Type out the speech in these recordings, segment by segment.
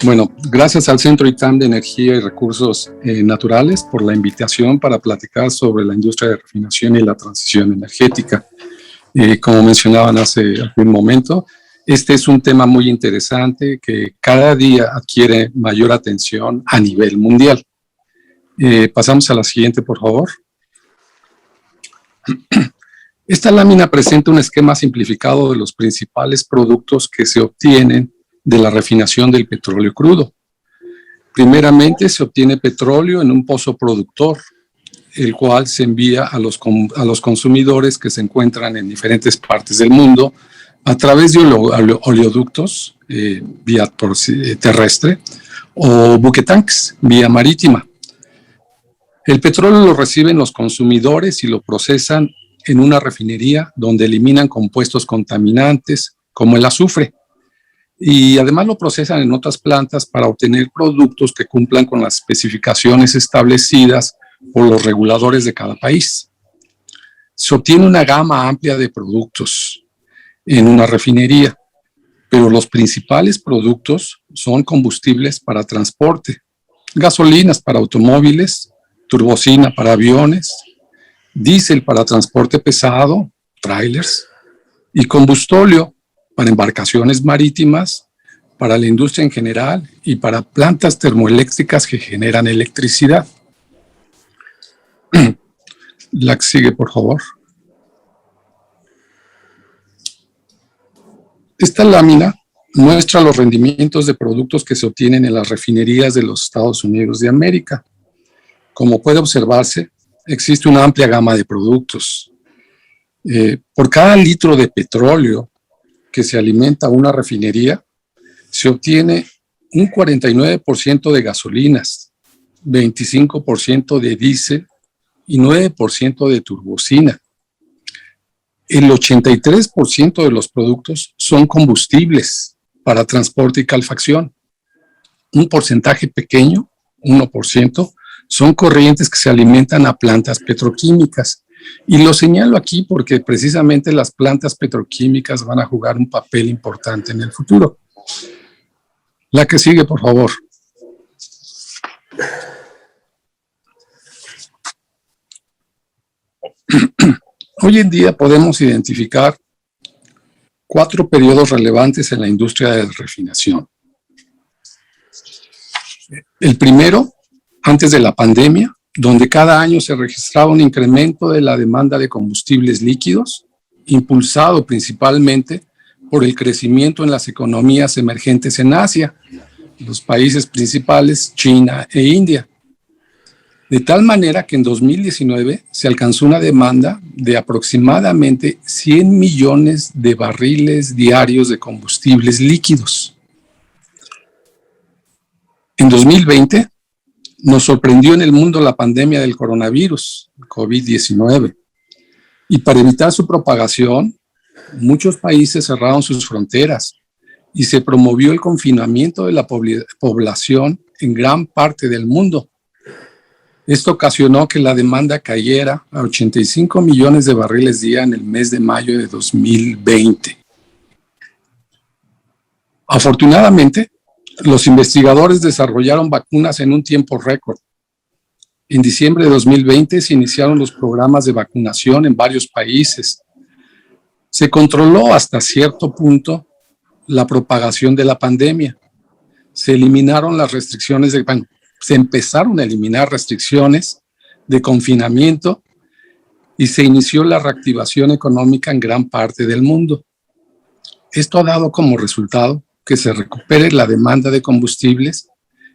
Bueno, gracias al Centro ITAM de Energía y Recursos Naturales por la invitación para platicar sobre la industria de refinación y la transición energética. Como mencionaban hace un momento, este es un tema muy interesante que cada día adquiere mayor atención a nivel mundial. Pasamos a la siguiente, por favor. Esta lámina presenta un esquema simplificado de los principales productos que se obtienen de la refinación del petróleo crudo. Primeramente, se obtiene petróleo en un pozo productor, el cual se envía a los consumidores que se encuentran en diferentes partes del mundo a través de oleoductos vía terrestre o buquetanques vía marítima. El petróleo lo reciben los consumidores y lo procesan en una refinería donde eliminan compuestos contaminantes como el azufre. Y además lo procesan en otras plantas para obtener productos que cumplan con las especificaciones establecidas por los reguladores de cada país. Se obtiene una gama amplia de productos en una refinería, pero los principales productos son combustibles para transporte, gasolinas para automóviles, turbocina para aviones, diésel para transporte pesado, trailers, y combustóleo para embarcaciones marítimas, para la industria en general y para plantas termoeléctricas que generan electricidad. La que sigue, por favor. Esta lámina muestra los rendimientos de productos que se obtienen en las refinerías de los Estados Unidos de América. Como puede observarse, existe una amplia gama de productos. Por cada litro de petróleo que se alimenta una refinería, se obtiene un 49% de gasolinas, 25% de diésel y 9% de turbocina. El 83% de los productos son combustibles para transporte y calefacción. Un porcentaje pequeño, 1%, son corrientes que se alimentan a plantas petroquímicas. Y lo señalo aquí porque precisamente las plantas petroquímicas van a jugar un papel importante en el futuro. La que sigue, por favor. Hoy en día podemos identificar 4 periodos relevantes en la industria de refinación. El primero, antes de la pandemia, donde cada año se registraba un incremento de la demanda de combustibles líquidos, impulsado principalmente por el crecimiento en las economías emergentes en Asia, los países principales, China e India. De tal manera que en 2019 se alcanzó una demanda de aproximadamente 100 millones de barriles diarios de combustibles líquidos. En 2020 nos sorprendió en el mundo la pandemia del coronavirus, COVID-19, y para evitar su propagación, muchos países cerraron sus fronteras y se promovió el confinamiento de la población en gran parte del mundo. Esto ocasionó que la demanda cayera a 85 millones de barriles día en el mes de mayo de 2020. Afortunadamente, los investigadores desarrollaron vacunas en un tiempo récord. En diciembre de 2020 se iniciaron los programas de vacunación en varios países. Se controló hasta cierto punto la propagación de la pandemia. Se eliminaron las restricciones se empezaron a eliminar restricciones de confinamiento y se inició la reactivación económica en gran parte del mundo. Esto ha dado como resultado que se recupere la demanda de combustibles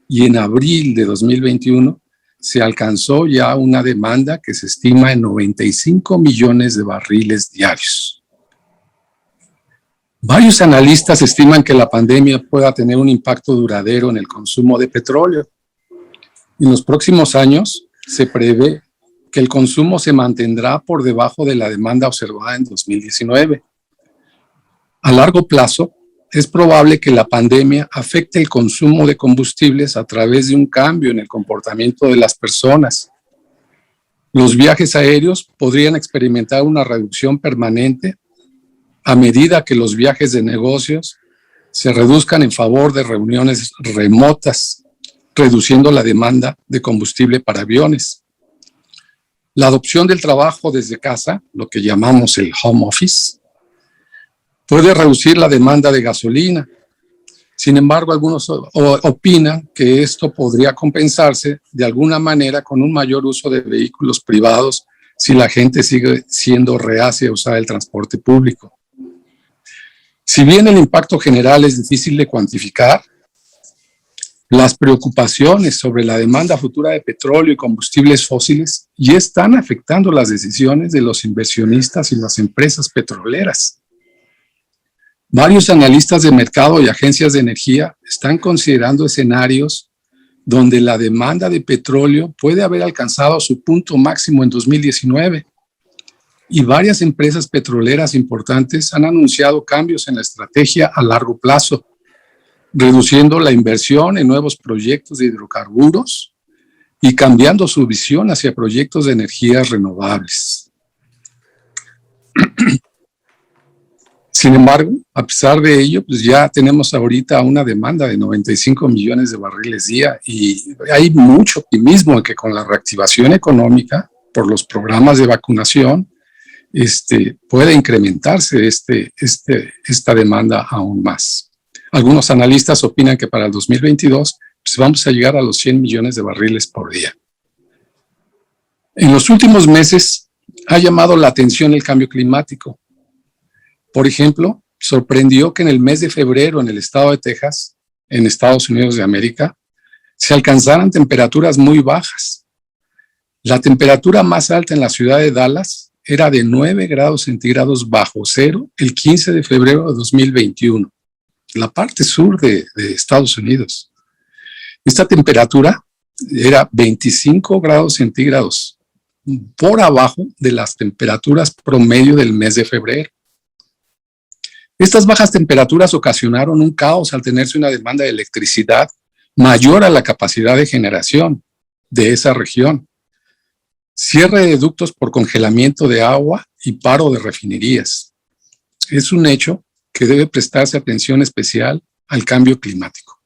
y en abril de 2021 se alcanzó ya una demanda que se estima en 95 millones de barriles diarios. Varios analistas estiman que la pandemia pueda tener un impacto duradero en el consumo de petróleo. En los próximos años se prevé que el consumo se mantendrá por debajo de la demanda observada en 2019. A largo plazo, es probable que la pandemia afecte el consumo de combustibles a través de un cambio en el comportamiento de las personas. Los viajes aéreos podrían experimentar una reducción permanente a medida que los viajes de negocios se reduzcan en favor de reuniones remotas, reduciendo la demanda de combustible para aviones. La adopción del trabajo desde casa, lo que llamamos el home office, puede reducir la demanda de gasolina. Sin embargo, algunos opinan que esto podría compensarse de alguna manera con un mayor uso de vehículos privados si la gente sigue siendo reacia a usar el transporte público. Si bien el impacto general es difícil de cuantificar, las preocupaciones sobre la demanda futura de petróleo y combustibles fósiles ya están afectando las decisiones de los inversionistas y las empresas petroleras. Varios analistas de mercado y agencias de energía están considerando escenarios donde la demanda de petróleo puede haber alcanzado su punto máximo en 2019 y varias empresas petroleras importantes han anunciado cambios en la estrategia a largo plazo, reduciendo la inversión en nuevos proyectos de hidrocarburos y cambiando su visión hacia proyectos de energías renovables. Sin embargo, a pesar de ello, pues ya tenemos ahorita una demanda de 95 millones de barriles día y hay mucho optimismo en que con la reactivación económica por los programas de vacunación puede incrementarse esta demanda aún más. Algunos analistas opinan que para el 2022 pues vamos a llegar a los 100 millones de barriles por día. En los últimos meses ha llamado la atención el cambio climático. Por ejemplo, sorprendió que en el mes de febrero en el estado de Texas, en Estados Unidos de América, se alcanzaran temperaturas muy bajas. La temperatura más alta en la ciudad de Dallas era de 9 grados centígrados bajo cero el 15 de febrero de 2021, la parte sur de Estados Unidos. Esta temperatura era 25 grados centígrados por abajo de las temperaturas promedio del mes de febrero. Estas bajas temperaturas ocasionaron un caos al tenerse una demanda de electricidad mayor a la capacidad de generación de esa región, cierre de ductos por congelamiento de agua y paro de refinerías. Es un hecho que debe prestarse atención especial al cambio climático.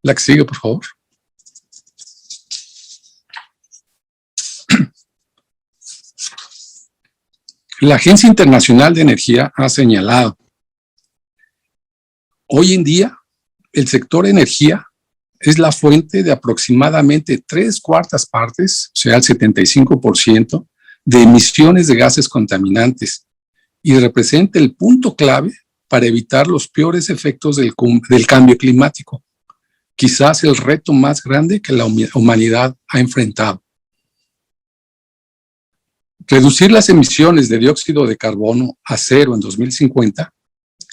La que sigue, por favor. La Agencia Internacional de Energía ha señalado: hoy en día, el sector energía es la fuente de aproximadamente 3/4 partes, o sea, el 75%, de emisiones de gases contaminantes y representa el punto clave para evitar los peores efectos del cambio climático, quizás el reto más grande que la humanidad ha enfrentado. Reducir las emisiones de dióxido de carbono a cero en 2050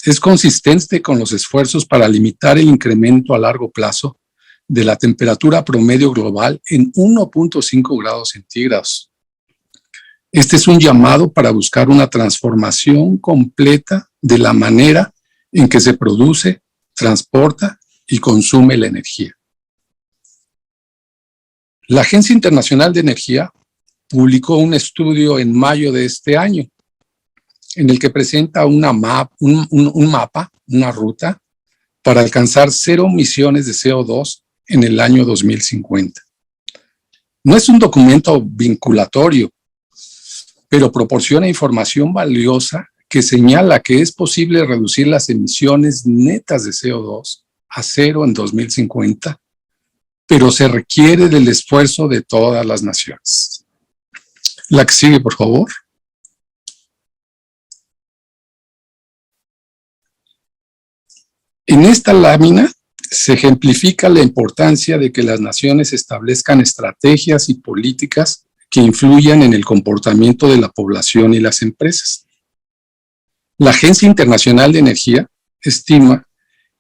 es consistente con los esfuerzos para limitar el incremento a largo plazo de la temperatura promedio global en 1.5 grados centígrados. Este es un llamado para buscar una transformación completa de la manera en que se produce, transporta y consume la energía. La Agencia Internacional de Energía publicó un estudio en mayo de este año, en el que presenta un mapa, una ruta, para alcanzar 0 emisiones de CO2 en el año 2050. No es un documento vinculatorio, pero proporciona información valiosa que señala que es posible reducir las emisiones netas de CO2 a 0 en 2050, pero se requiere del esfuerzo de todas las naciones. La que sigue, por favor. En esta lámina se ejemplifica la importancia de que las naciones establezcan estrategias y políticas que influyan en el comportamiento de la población y las empresas. La Agencia Internacional de Energía estima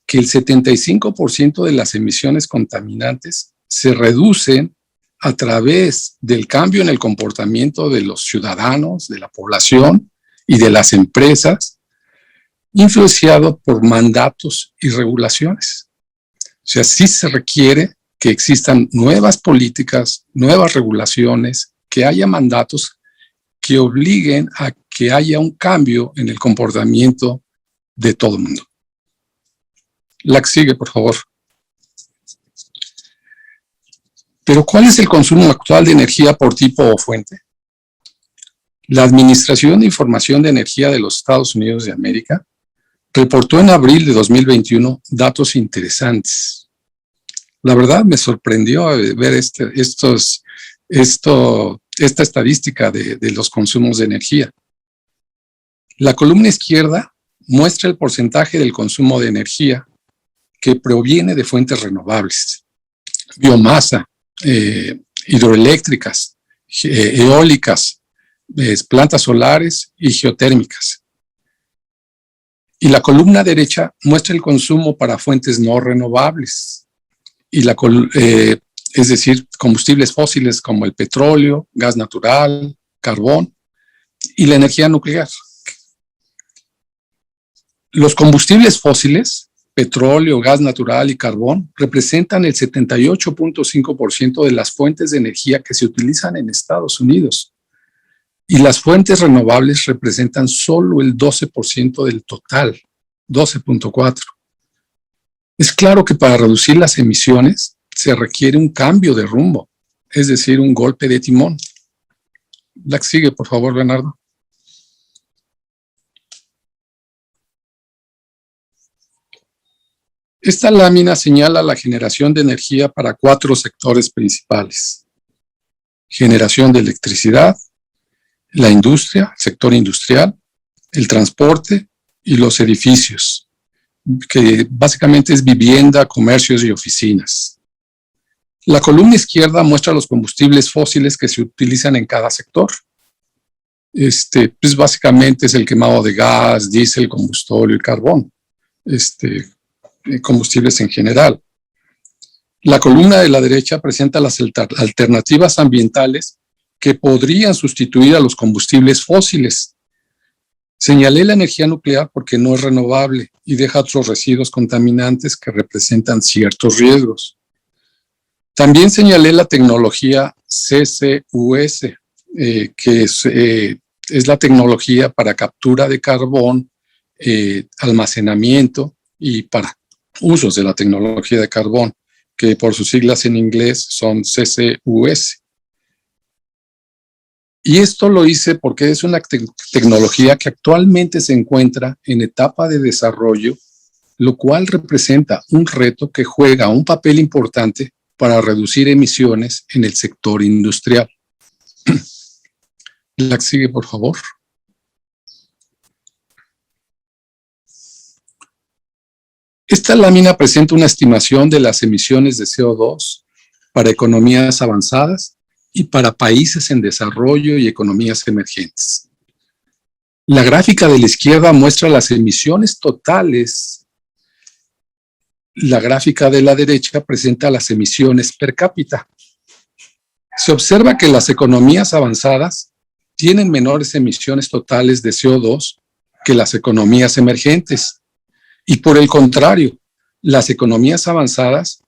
que el 75% de las emisiones contaminantes se reducen a través del cambio en el comportamiento de los ciudadanos, de la población y de las empresas, influenciado por mandatos y regulaciones. O sea, sí se requiere que existan nuevas políticas, nuevas regulaciones, que haya mandatos que obliguen a que haya un cambio en el comportamiento de todo el mundo. La que sigue, por favor. Pero ¿cuál es el consumo actual de energía por tipo o fuente? La Administración de Información de Energía de los Estados Unidos de América reportó en abril de 2021 datos interesantes. La verdad me sorprendió ver esta estadística de los consumos de energía. La columna izquierda muestra el porcentaje del consumo de energía que proviene de fuentes renovables, biomasa, hidroeléctricas, eólicas, plantas solares y geotérmicas. Y la columna derecha muestra el consumo para fuentes no renovables, es decir, combustibles fósiles como el petróleo, gas natural, carbón y la energía nuclear. Los combustibles fósiles, petróleo, gas natural y carbón, representan el 78.5% de las fuentes de energía que se utilizan en Estados Unidos. Y las fuentes renovables representan solo el 12% del total, 12.4%. Es claro que para reducir las emisiones se requiere un cambio de rumbo, es decir, un golpe de timón. La que sigue, por favor, Leonardo. Esta lámina señala la generación de energía para 4 sectores principales: generación de electricidad, la industria, el sector industrial, el transporte y los edificios, que básicamente es vivienda, comercios y oficinas. La columna izquierda muestra los combustibles fósiles que se utilizan en cada sector. Pues básicamente es el quemado de gas, diésel, combustible y carbón. Combustibles en general. La columna de la derecha presenta las alternativas ambientales que podrían sustituir a los combustibles fósiles. Señalé la energía nuclear porque no es renovable y deja otros residuos contaminantes que representan ciertos riesgos. También señalé la tecnología CCUS, que es la tecnología para captura de carbón, almacenamiento y para usos de la tecnología de carbón, que por sus siglas en inglés son CCUS. Y esto lo hice porque es una tecnología que actualmente se encuentra en etapa de desarrollo, lo cual representa un reto que juega un papel importante para reducir emisiones en el sector industrial. La que sigue, por favor. Esta lámina presenta una estimación de las emisiones de CO2 para economías avanzadas y para países en desarrollo y economías emergentes. La gráfica de la izquierda muestra las emisiones totales. La gráfica de la derecha presenta las emisiones per cápita. Se observa que las economías avanzadas tienen menores emisiones totales de CO2 que las economías emergentes. Y por el contrario, las economías avanzadas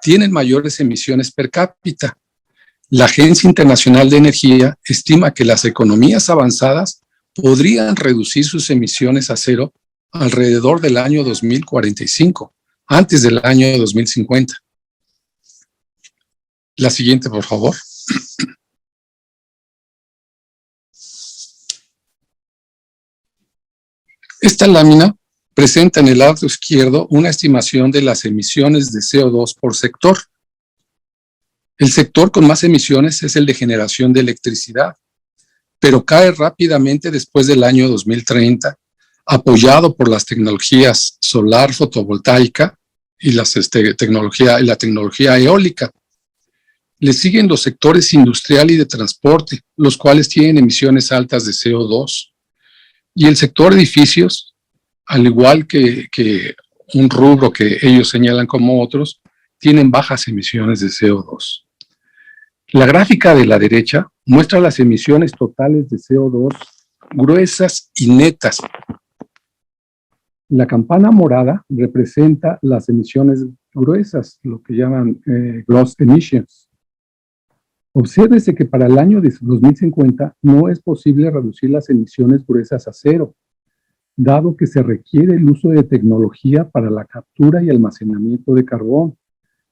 tienen mayores emisiones per cápita. La Agencia Internacional de Energía estima que las economías avanzadas podrían reducir sus emisiones a cero alrededor del año 2045, antes del año 2050. La siguiente, por favor. Esta lámina presenta en el lado izquierdo una estimación de las emisiones de CO2 por sector. El sector con más emisiones es el de generación de electricidad, pero cae rápidamente después del año 2030, apoyado por las tecnologías solar, fotovoltaica y la tecnología eólica. Le siguen los sectores industrial y de transporte, los cuales tienen emisiones altas de CO2. Y el sector edificios, al igual que un rubro que ellos señalan como otros, tienen bajas emisiones de CO2. La gráfica de la derecha muestra las emisiones totales de CO2 gruesas y netas. La campana morada representa las emisiones gruesas, lo que llaman gross emissions. Obsérvese que para el año de 2050 no es posible reducir las emisiones gruesas a cero. dado que se requiere el uso de tecnología para la captura y almacenamiento de carbón,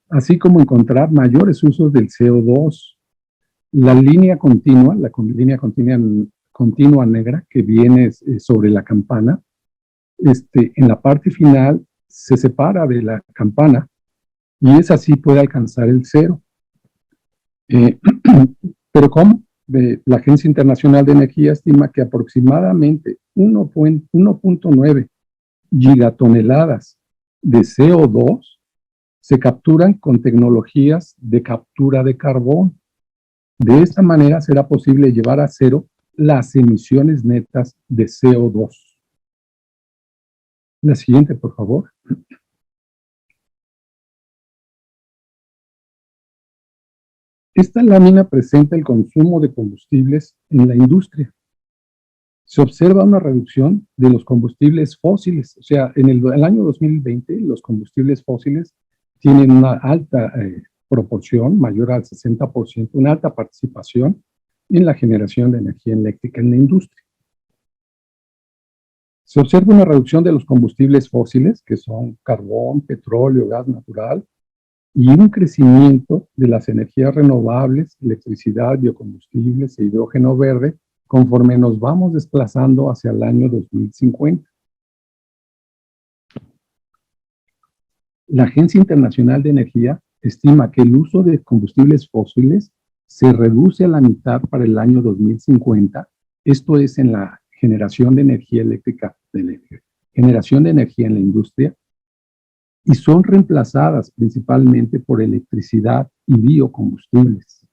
así como encontrar mayores usos del CO2. La línea continua, continua negra que viene sobre la campana, en la parte final se separa de la campana y es así puede alcanzar el cero. ¿Pero cómo? La Agencia Internacional de Energía estima que aproximadamente 1.9 gigatoneladas de CO2 se capturan con tecnologías de captura de carbón. De esta manera será posible llevar a cero las emisiones netas de CO2. La siguiente, por favor. Esta lámina presenta el consumo de combustibles en la industria. Se observa una reducción de los combustibles fósiles. O sea, en el año 2020, los combustibles fósiles tienen una alta proporción, mayor al 60%, una alta participación en la generación de energía eléctrica en la industria. Se observa una reducción de los combustibles fósiles, que son carbón, petróleo, gas natural, y un crecimiento de las energías renovables, electricidad, biocombustibles e hidrógeno verde, conforme nos vamos desplazando hacia el año 2050. La Agencia Internacional de Energía estima que el uso de combustibles fósiles se reduce a la mitad para el año 2050, esto es en la generación de energía eléctrica, generación de energía en la industria, y son reemplazadas principalmente por electricidad y biocombustibles.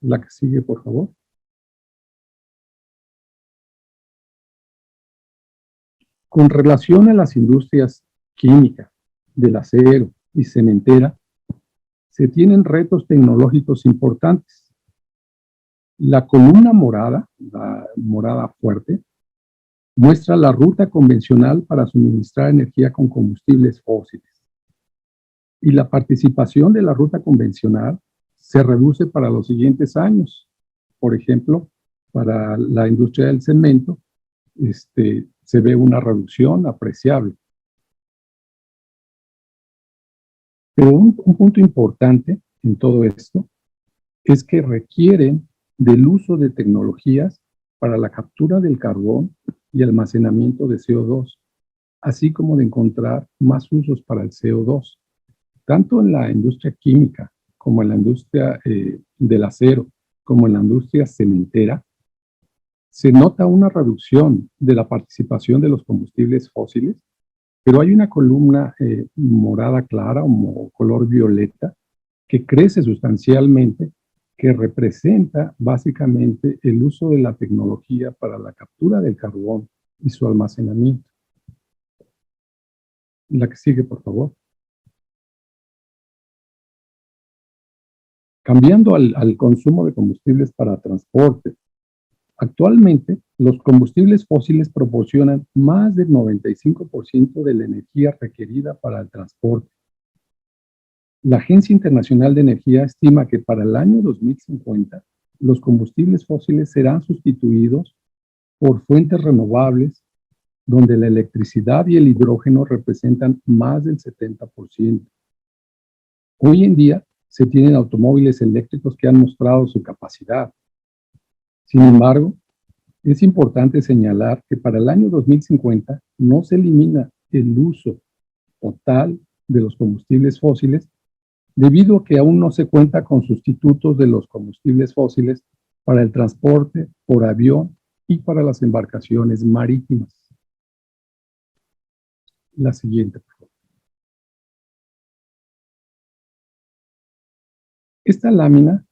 La que sigue, por favor. Con relación a las industrias química, del acero y cementera, se tienen retos tecnológicos importantes. La columna morada, la morada fuerte, muestra la ruta convencional para suministrar energía con combustibles fósiles. Y la participación de la ruta convencional se reduce para los siguientes años. Por ejemplo, para la industria del cemento, se ve una reducción apreciable. Pero un punto importante en todo esto es que requieren del uso de tecnologías para la captura del carbón y almacenamiento de CO2, así como de encontrar más usos para el CO2, tanto en la industria química como en la industria del acero, como en la industria cementera. Se nota una reducción de la participación de los combustibles fósiles, pero hay una columna morada clara o color violeta que crece sustancialmente, que representa básicamente el uso de la tecnología para la captura del carbón y su almacenamiento. La que sigue, por favor. Cambiando al consumo de combustibles para transporte. Actualmente, los combustibles fósiles proporcionan más del 95% de la energía requerida para el transporte. La Agencia Internacional de Energía estima que para el año 2050, los combustibles fósiles serán sustituidos por fuentes renovables, donde la electricidad y el hidrógeno representan más del 70%. Hoy en día, se tienen automóviles eléctricos que han mostrado su capacidad. Sin embargo, es importante señalar que para el año 2050 no se elimina el uso total de los combustibles fósiles, debido a que aún no se cuenta con sustitutos de los combustibles fósiles para el transporte por avión y para las embarcaciones marítimas. La siguiente, por favor. Esta lámina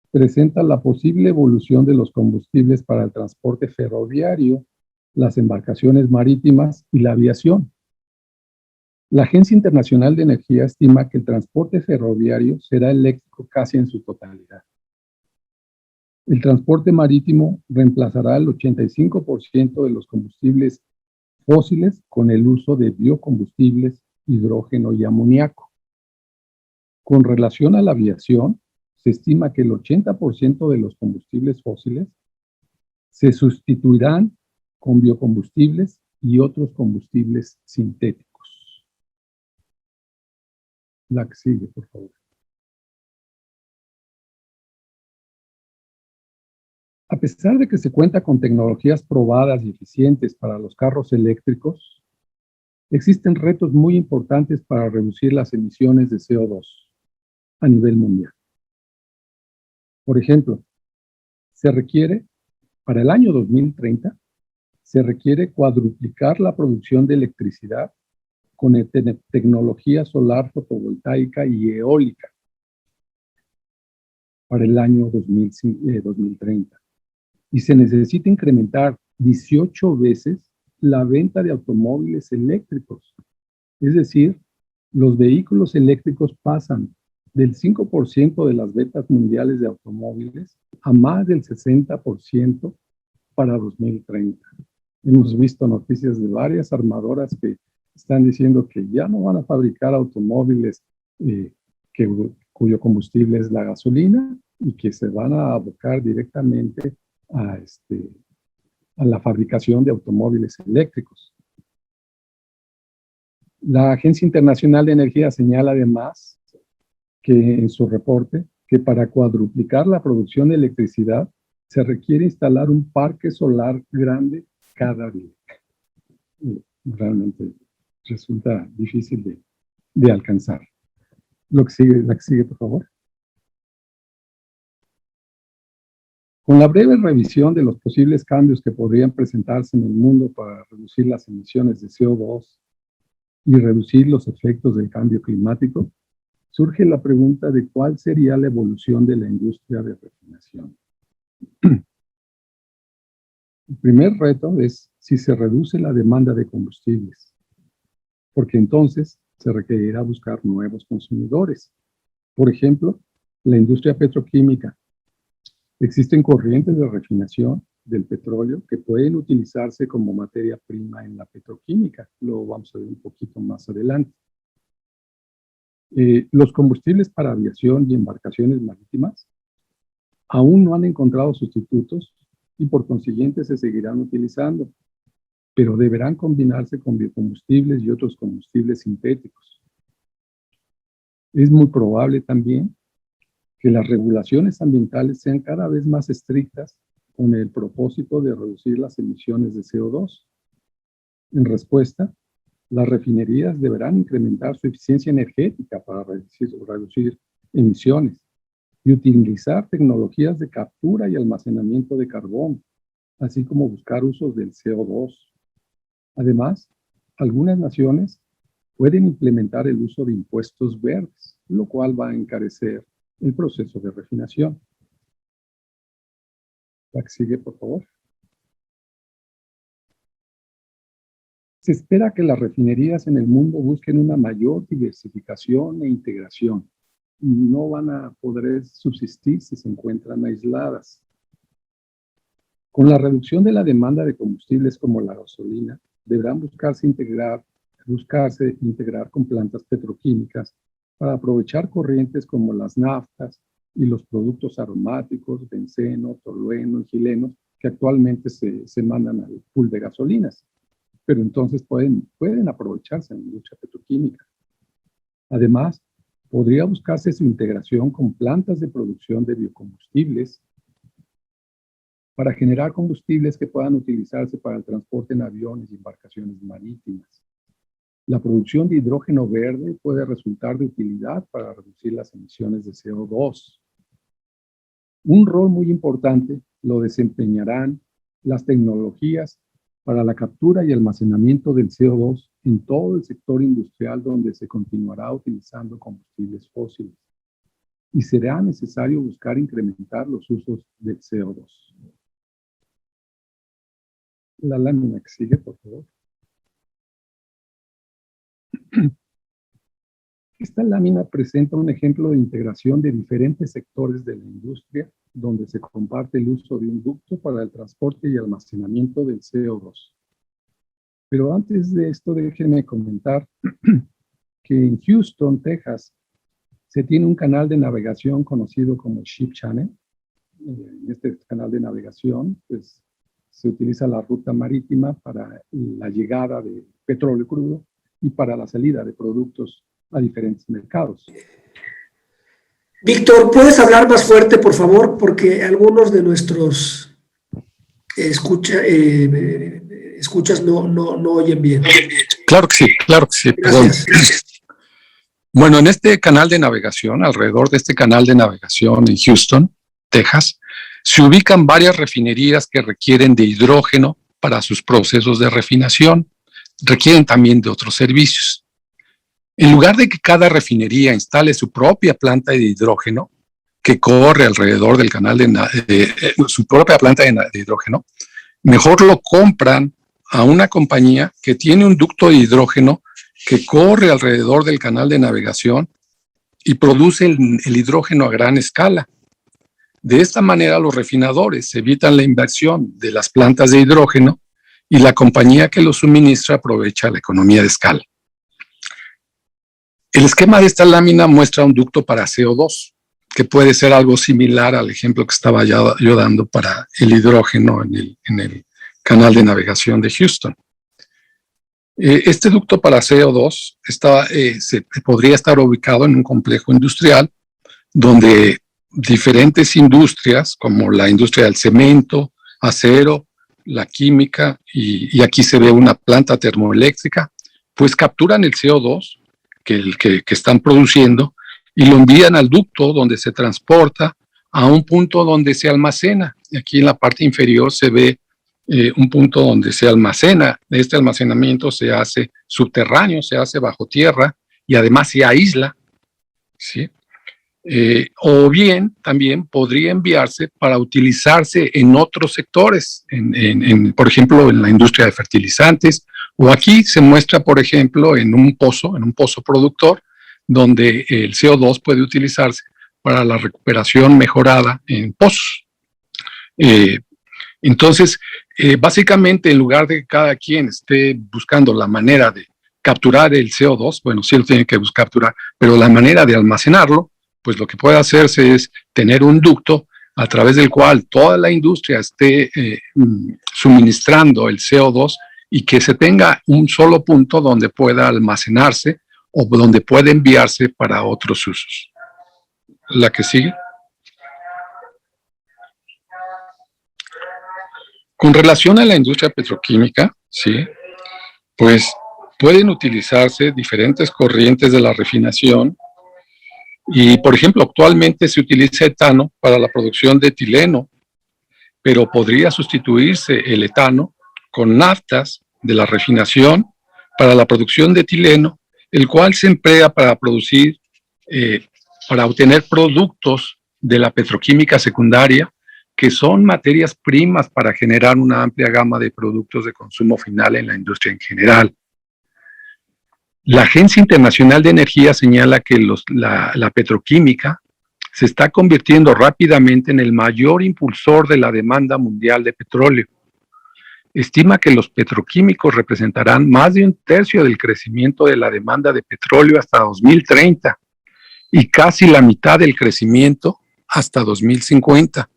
presenta la posible evolución de los combustibles para el transporte ferroviario, las embarcaciones marítimas y la aviación. La Agencia Internacional de Energía estima que el transporte ferroviario será eléctrico casi en su totalidad. El transporte marítimo reemplazará el 85% de los combustibles fósiles con el uso de biocombustibles, hidrógeno y amoníaco. Con relación a la aviación, se estima que el 80% de los combustibles fósiles se sustituirán con biocombustibles y otros combustibles sintéticos. La que sigue, por favor. A pesar de que se cuenta con tecnologías probadas y eficientes para los carros eléctricos, existen retos muy importantes para reducir las emisiones de CO2 a nivel mundial. Por ejemplo, para el año 2030, se requiere cuadruplicar la producción de electricidad con tecnología solar fotovoltaica y eólica para el año 2030. Y se necesita incrementar 18 veces la venta de automóviles eléctricos. Es decir, los vehículos eléctricos pasan del 5% de las ventas mundiales de automóviles a más del 60% para 2030. Hemos visto noticias de varias armadoras que están diciendo que ya no van a fabricar automóviles cuyo combustible es la gasolina y que se van a abocar directamente a la fabricación de automóviles eléctricos. La Agencia Internacional de Energía señala además que en su reporte que para cuadruplicar la producción de electricidad se requiere instalar un parque solar grande cada día. Realmente resulta difícil de alcanzar. La que sigue, por favor. Con la breve revisión de los posibles cambios que podrían presentarse en el mundo para reducir las emisiones de CO2 y reducir los efectos del cambio climático, surge la pregunta de cuál sería la evolución de la industria de refinación. El primer reto es si se reduce la demanda de combustibles, porque entonces se requerirá buscar nuevos consumidores. Por ejemplo, la industria petroquímica. Existen corrientes de refinación del petróleo que pueden utilizarse como materia prima en la petroquímica. Lo vamos a ver un poquito más adelante. Los combustibles para aviación y embarcaciones marítimas aún no han encontrado sustitutos y por consiguiente se seguirán utilizando, pero deberán combinarse con biocombustibles y otros combustibles sintéticos. Es muy probable también que las regulaciones ambientales sean cada vez más estrictas con el propósito de reducir las emisiones de CO2. En respuesta, las refinerías deberán incrementar su eficiencia energética para reducir emisiones y utilizar tecnologías de captura y almacenamiento de carbón, así como buscar usos del CO2. Además, algunas naciones pueden implementar el uso de impuestos verdes, lo cual va a encarecer el proceso de refinación. La que sigue, por favor. Se espera que las refinerías en el mundo busquen una mayor diversificación e integración. No van a poder subsistir si se encuentran aisladas. Con la reducción de la demanda de combustibles como la gasolina, deberán buscarse integrar con plantas petroquímicas para aprovechar corrientes como las naftas y los productos aromáticos, benceno, tolueno y xileno, que actualmente se mandan al pool de gasolinas, pero entonces pueden aprovecharse en la industria petroquímica. Además, podría buscarse su integración con plantas de producción de biocombustibles para generar combustibles que puedan utilizarse para el transporte en aviones y embarcaciones marítimas. La producción de hidrógeno verde puede resultar de utilidad para reducir las emisiones de CO2. Un rol muy importante lo desempeñarán las tecnologías para la captura y almacenamiento del CO2 en todo el sector industrial donde se continuará utilizando combustibles fósiles. Y será necesario buscar incrementar los usos del CO2. La lámina que sigue, por favor. Esta lámina presenta un ejemplo de integración de diferentes sectores de la industria donde se comparte el uso de un ducto para el transporte y almacenamiento del CO2. Pero antes de esto, déjenme comentar que en Houston, Texas, se tiene un canal de navegación conocido como Ship Channel. En este canal de navegación, pues, se utiliza la ruta marítima para la llegada de petróleo crudo y para la salida de productos a diferentes mercados. Víctor, ¿puedes hablar más fuerte, por favor? Porque algunos de nuestros escuchas no oyen bien. Claro que sí, perdón. Gracias. Bueno, en este canal de navegación, alrededor de este canal de navegación en Houston, Texas, se ubican varias refinerías que requieren de hidrógeno para sus procesos de refinación. Requieren también de otros servicios. En lugar de que cada refinería instale su propia planta de hidrógeno, que corre alrededor del canal su propia planta de hidrógeno, mejor lo compran a una compañía que tiene un ducto de hidrógeno que corre alrededor del canal de navegación y produce el hidrógeno a gran escala. De esta manera, los refinadores evitan la inversión de las plantas de hidrógeno y la compañía que lo suministra aprovecha la economía de escala. El esquema de esta lámina muestra un ducto para CO2, que puede ser algo similar al ejemplo que estaba yo dando para el hidrógeno en el canal de navegación de Houston. Este ducto para CO2 podría estar ubicado en un complejo industrial donde diferentes industrias, como la industria del cemento, acero, la química, y aquí se ve una planta termoeléctrica, pues capturan el CO2 que están produciendo y lo envían al ducto donde se transporta a un punto donde se almacena. Y aquí en la parte inferior se ve un punto donde se almacena. Este almacenamiento se hace subterráneo, se hace bajo tierra y además se aísla, ¿sí? O bien también podría enviarse para utilizarse en otros sectores, por ejemplo, en la industria de fertilizantes, o aquí se muestra, por ejemplo, en un pozo productor, donde el CO2 puede utilizarse para la recuperación mejorada en pozos. Entonces, básicamente, en lugar de que cada quien esté buscando la manera de capturar el CO2, bueno, sí lo tiene que capturar, pero la manera de almacenarlo, pues lo que puede hacerse es tener un ducto a través del cual toda la industria esté suministrando el CO2 y que se tenga un solo punto donde pueda almacenarse o donde pueda enviarse para otros usos. La que sigue. Con relación a la industria petroquímica, sí, pues pueden utilizarse diferentes corrientes de la refinación. Y, por ejemplo, actualmente se utiliza etano para la producción de etileno, pero podría sustituirse el etano con naftas de la refinación para la producción de etileno, el cual se emplea para producir, para obtener productos de la petroquímica secundaria, que son materias primas para generar una amplia gama de productos de consumo final en la industria en general. La Agencia Internacional de Energía señala que la petroquímica se está convirtiendo rápidamente en el mayor impulsor de la demanda mundial de petróleo. Estima que los petroquímicos representarán más de 1/3 del crecimiento de la demanda de petróleo hasta 2030 y casi la mitad del crecimiento hasta 2050.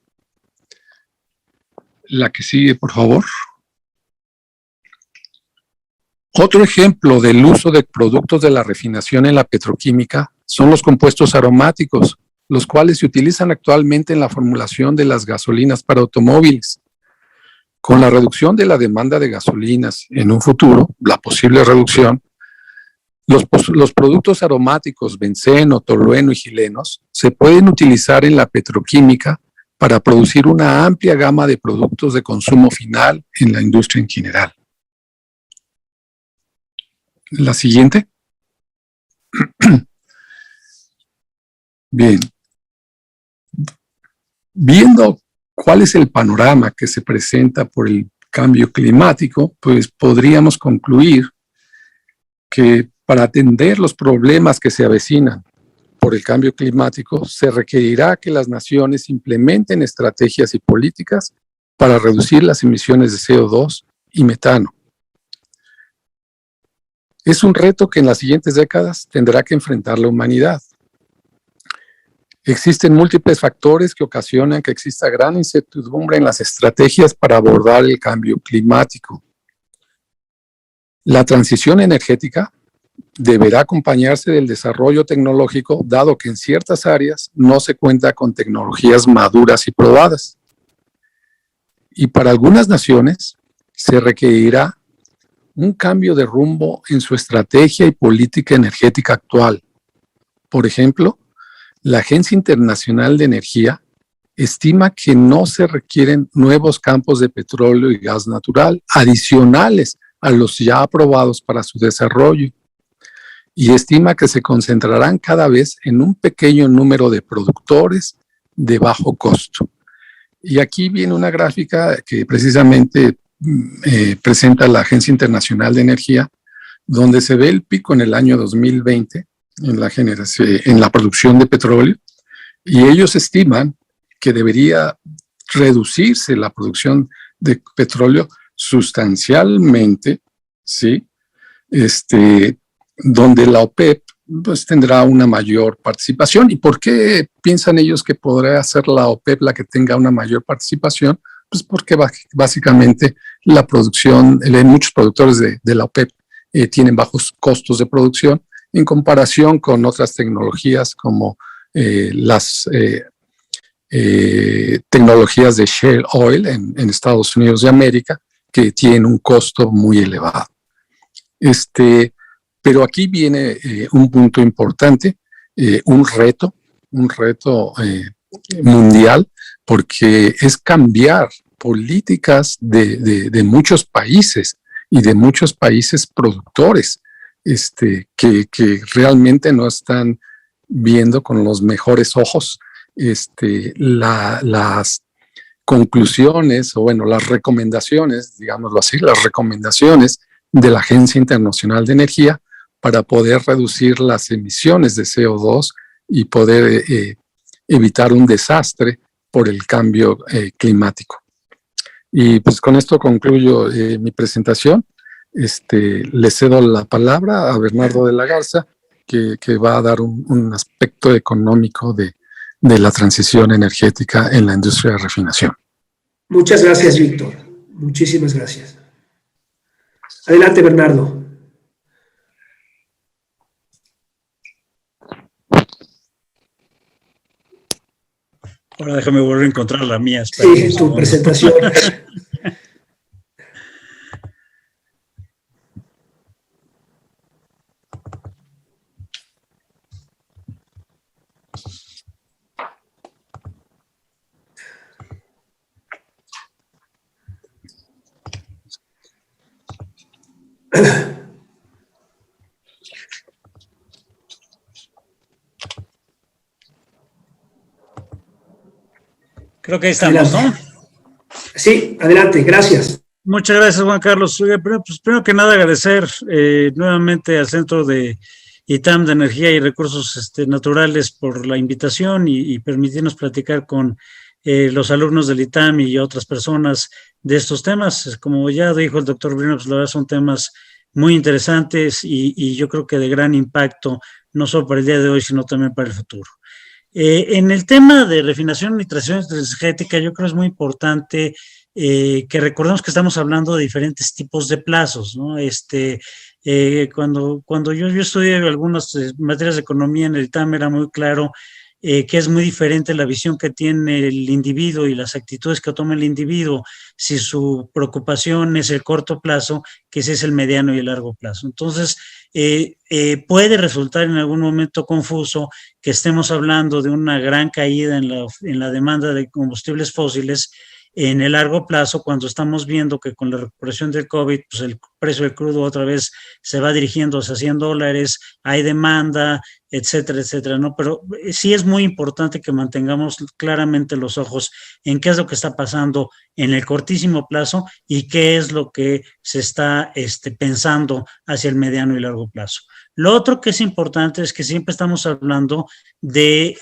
La que sigue, por favor. Otro ejemplo del uso de productos de la refinación en la petroquímica son los compuestos aromáticos, los cuales se utilizan actualmente en la formulación de las gasolinas para automóviles. Con la reducción de la demanda de gasolinas en un futuro, la posible reducción, los productos aromáticos, benceno, tolueno y gilenos, se pueden utilizar en la petroquímica para producir una amplia gama de productos de consumo final en la industria en general. La siguiente. Bien. Viendo cuál es el panorama que se presenta por el cambio climático, pues podríamos concluir que para atender los problemas que se avecinan por el cambio climático, se requerirá que las naciones implementen estrategias y políticas para reducir las emisiones de CO2 y metano. Es un reto que en las siguientes décadas tendrá que enfrentar la humanidad. Existen múltiples factores que ocasionan que exista gran incertidumbre en las estrategias para abordar el cambio climático. La transición energética deberá acompañarse del desarrollo tecnológico, dado que en ciertas áreas no se cuenta con tecnologías maduras y probadas. Y para algunas naciones se requerirá un cambio de rumbo en su estrategia y política energética actual. Por ejemplo, la Agencia Internacional de Energía estima que no se requieren nuevos campos de petróleo y gas natural adicionales a los ya aprobados para su desarrollo, y estima que se concentrarán cada vez en un pequeño número de productores de bajo costo. Y aquí viene una gráfica que precisamente presenta la Agencia Internacional de Energía, donde se ve el pico en el año 2020 en la producción de petróleo, y ellos estiman que debería reducirse la producción de petróleo sustancialmente, ¿sí? Donde la OPEP pues, tendrá una mayor participación. ¿Y por qué piensan ellos que podrá ser la OPEP la que tenga una mayor participación? Pues porque básicamente la producción, muchos productores de la OPEP tienen bajos costos de producción en comparación con otras tecnologías como las tecnologías de shale oil en Estados Unidos de América, que tienen un costo muy elevado. Pero aquí viene un punto importante, un reto mundial, porque es cambiar políticas de muchos países y de muchos países productores que realmente no están viendo con los mejores ojos las conclusiones, o bueno, las recomendaciones, digámoslo así, las recomendaciones de la Agencia Internacional de Energía para poder reducir las emisiones de CO2 y poder evitar un desastre por el cambio climático. Y pues con esto concluyo mi presentación. Le cedo la palabra a Bernardo de la Garza, que va a dar un aspecto económico de la transición energética en la industria de refinación. Muchas gracias, Víctor. Muchísimas gracias. Adelante, Bernardo. Ahora déjame volver a encontrar la mía. Sí, tu presentación. Creo que ahí estamos, Adelante. ¿no? Sí, adelante, gracias. Muchas gracias, Juan Carlos. Oiga, pues, primero que nada agradecer nuevamente al Centro de ITAM de Energía y Recursos Naturales por la invitación y permitirnos platicar con los alumnos del ITAM y otras personas de estos temas. Como ya dijo el doctor Brino, pues la verdad son temas muy interesantes y yo creo que de gran impacto, no solo para el día de hoy, sino también para el futuro. En el tema de refinación y transición energética, yo creo que es muy importante que recordemos que estamos hablando de diferentes tipos de plazos, ¿no? Cuando yo estudié algunas materias de economía en el ITAM, era muy claro que es muy diferente la visión que tiene el individuo y las actitudes que toma el individuo, si su preocupación es el corto plazo, que si es el mediano y el largo plazo. Entonces, puede resultar en algún momento confuso que estemos hablando de una gran caída en la demanda de combustibles fósiles en el largo plazo, cuando estamos viendo que con la recuperación del COVID, pues el precio del crudo otra vez se va dirigiendo hacia $100, hay demanda, etcétera, etcétera, ¿no? Pero sí es muy importante que mantengamos claramente los ojos en qué es lo que está pasando en el cortísimo plazo y qué es lo que se está pensando hacia el mediano y largo plazo. Lo otro que es importante es que siempre estamos hablando de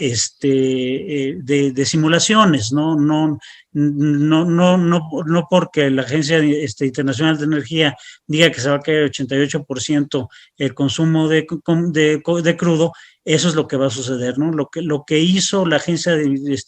simulaciones, ¿no? no porque la Agencia Internacional de Energía diga que se va a caer 88% el consumo de crudo, eso es lo que va a suceder, ¿no? Lo que hizo la Agencia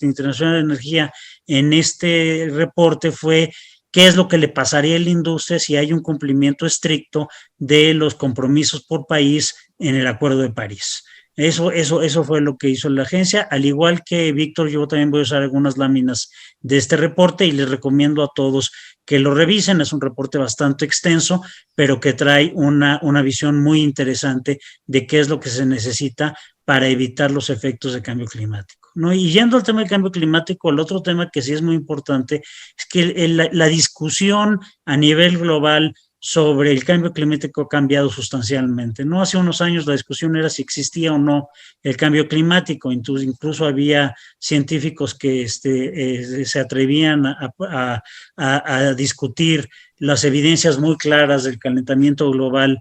Internacional de Energía en este reporte fue qué es lo que le pasaría a la industria si hay un cumplimiento estricto de los compromisos por país en el Acuerdo de París. Eso fue lo que hizo la agencia. Al igual que Víctor, yo también voy a usar algunas láminas de este reporte y les recomiendo a todos que lo revisen. Es un reporte bastante extenso, pero que trae una visión muy interesante de qué es lo que se necesita para evitar los efectos de cambio climático, ¿no? Y yendo al tema del cambio climático, el otro tema que sí es muy importante es que la discusión a nivel global sobre el cambio climático ha cambiado sustancialmente, ¿no? Hace unos años la discusión era si existía o no el cambio climático, incluso había científicos que se atrevían a discutir las evidencias muy claras del calentamiento global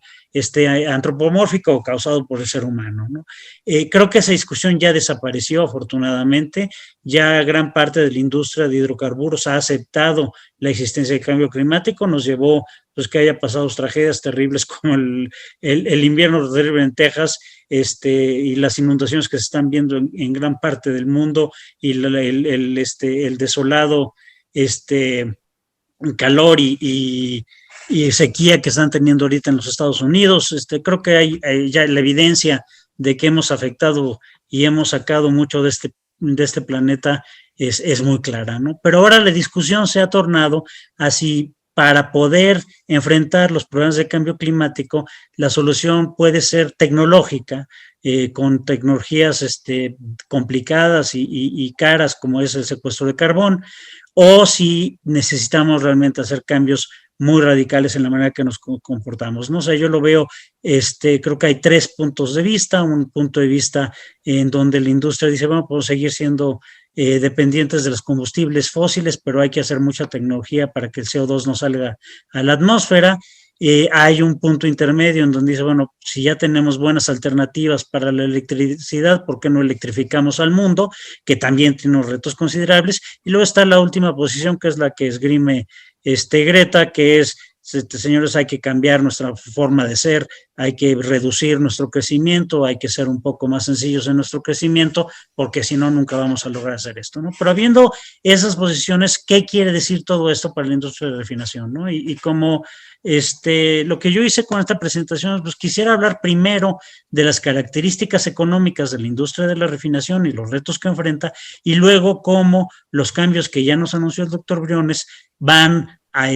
antropomórfico causado por el ser humano, ¿no? Creo que esa discusión ya desapareció, afortunadamente. Ya gran parte de la industria de hidrocarburos ha aceptado la existencia del cambio climático. Nos llevó pues que haya pasado tragedias terribles como el invierno terrible en Texas, y las inundaciones que se están viendo en gran parte del mundo, y el desolado calor y sequía que están teniendo ahorita en los Estados Unidos. Creo que hay ya la evidencia de que hemos afectado y hemos sacado mucho de este planeta es muy clara, ¿no? Pero ahora la discusión se ha tornado así. Para poder enfrentar los problemas de cambio climático, la solución puede ser tecnológica, con tecnologías complicadas y caras, como es el secuestro de carbón, o si necesitamos realmente hacer cambios muy radicales en la manera que nos comportamos, ¿no? O sea, yo lo veo, creo que hay 3 puntos de vista. Un punto de vista en donde la industria dice, bueno, podemos seguir siendo dependientes de los combustibles fósiles, pero hay que hacer mucha tecnología para que el CO2 no salga a la atmósfera. Hay un punto intermedio en donde dice, bueno, si ya tenemos buenas alternativas para la electricidad, ¿por qué no electrificamos al mundo? Que también tiene unos retos considerables. Y luego está la última posición, que es la que esgrime Greta, que es, señores, hay que cambiar nuestra forma de ser, hay que reducir nuestro crecimiento, hay que ser un poco más sencillos en nuestro crecimiento, porque si no, nunca vamos a lograr hacer esto, ¿no? Pero habiendo esas posiciones, ¿qué quiere decir todo esto para la industria de refinación, ¿no? Y como lo que yo hice con esta presentación, pues quisiera hablar primero de las características económicas de la industria de la refinación y los retos que enfrenta, y luego cómo los cambios que ya nos anunció el doctor Briones van a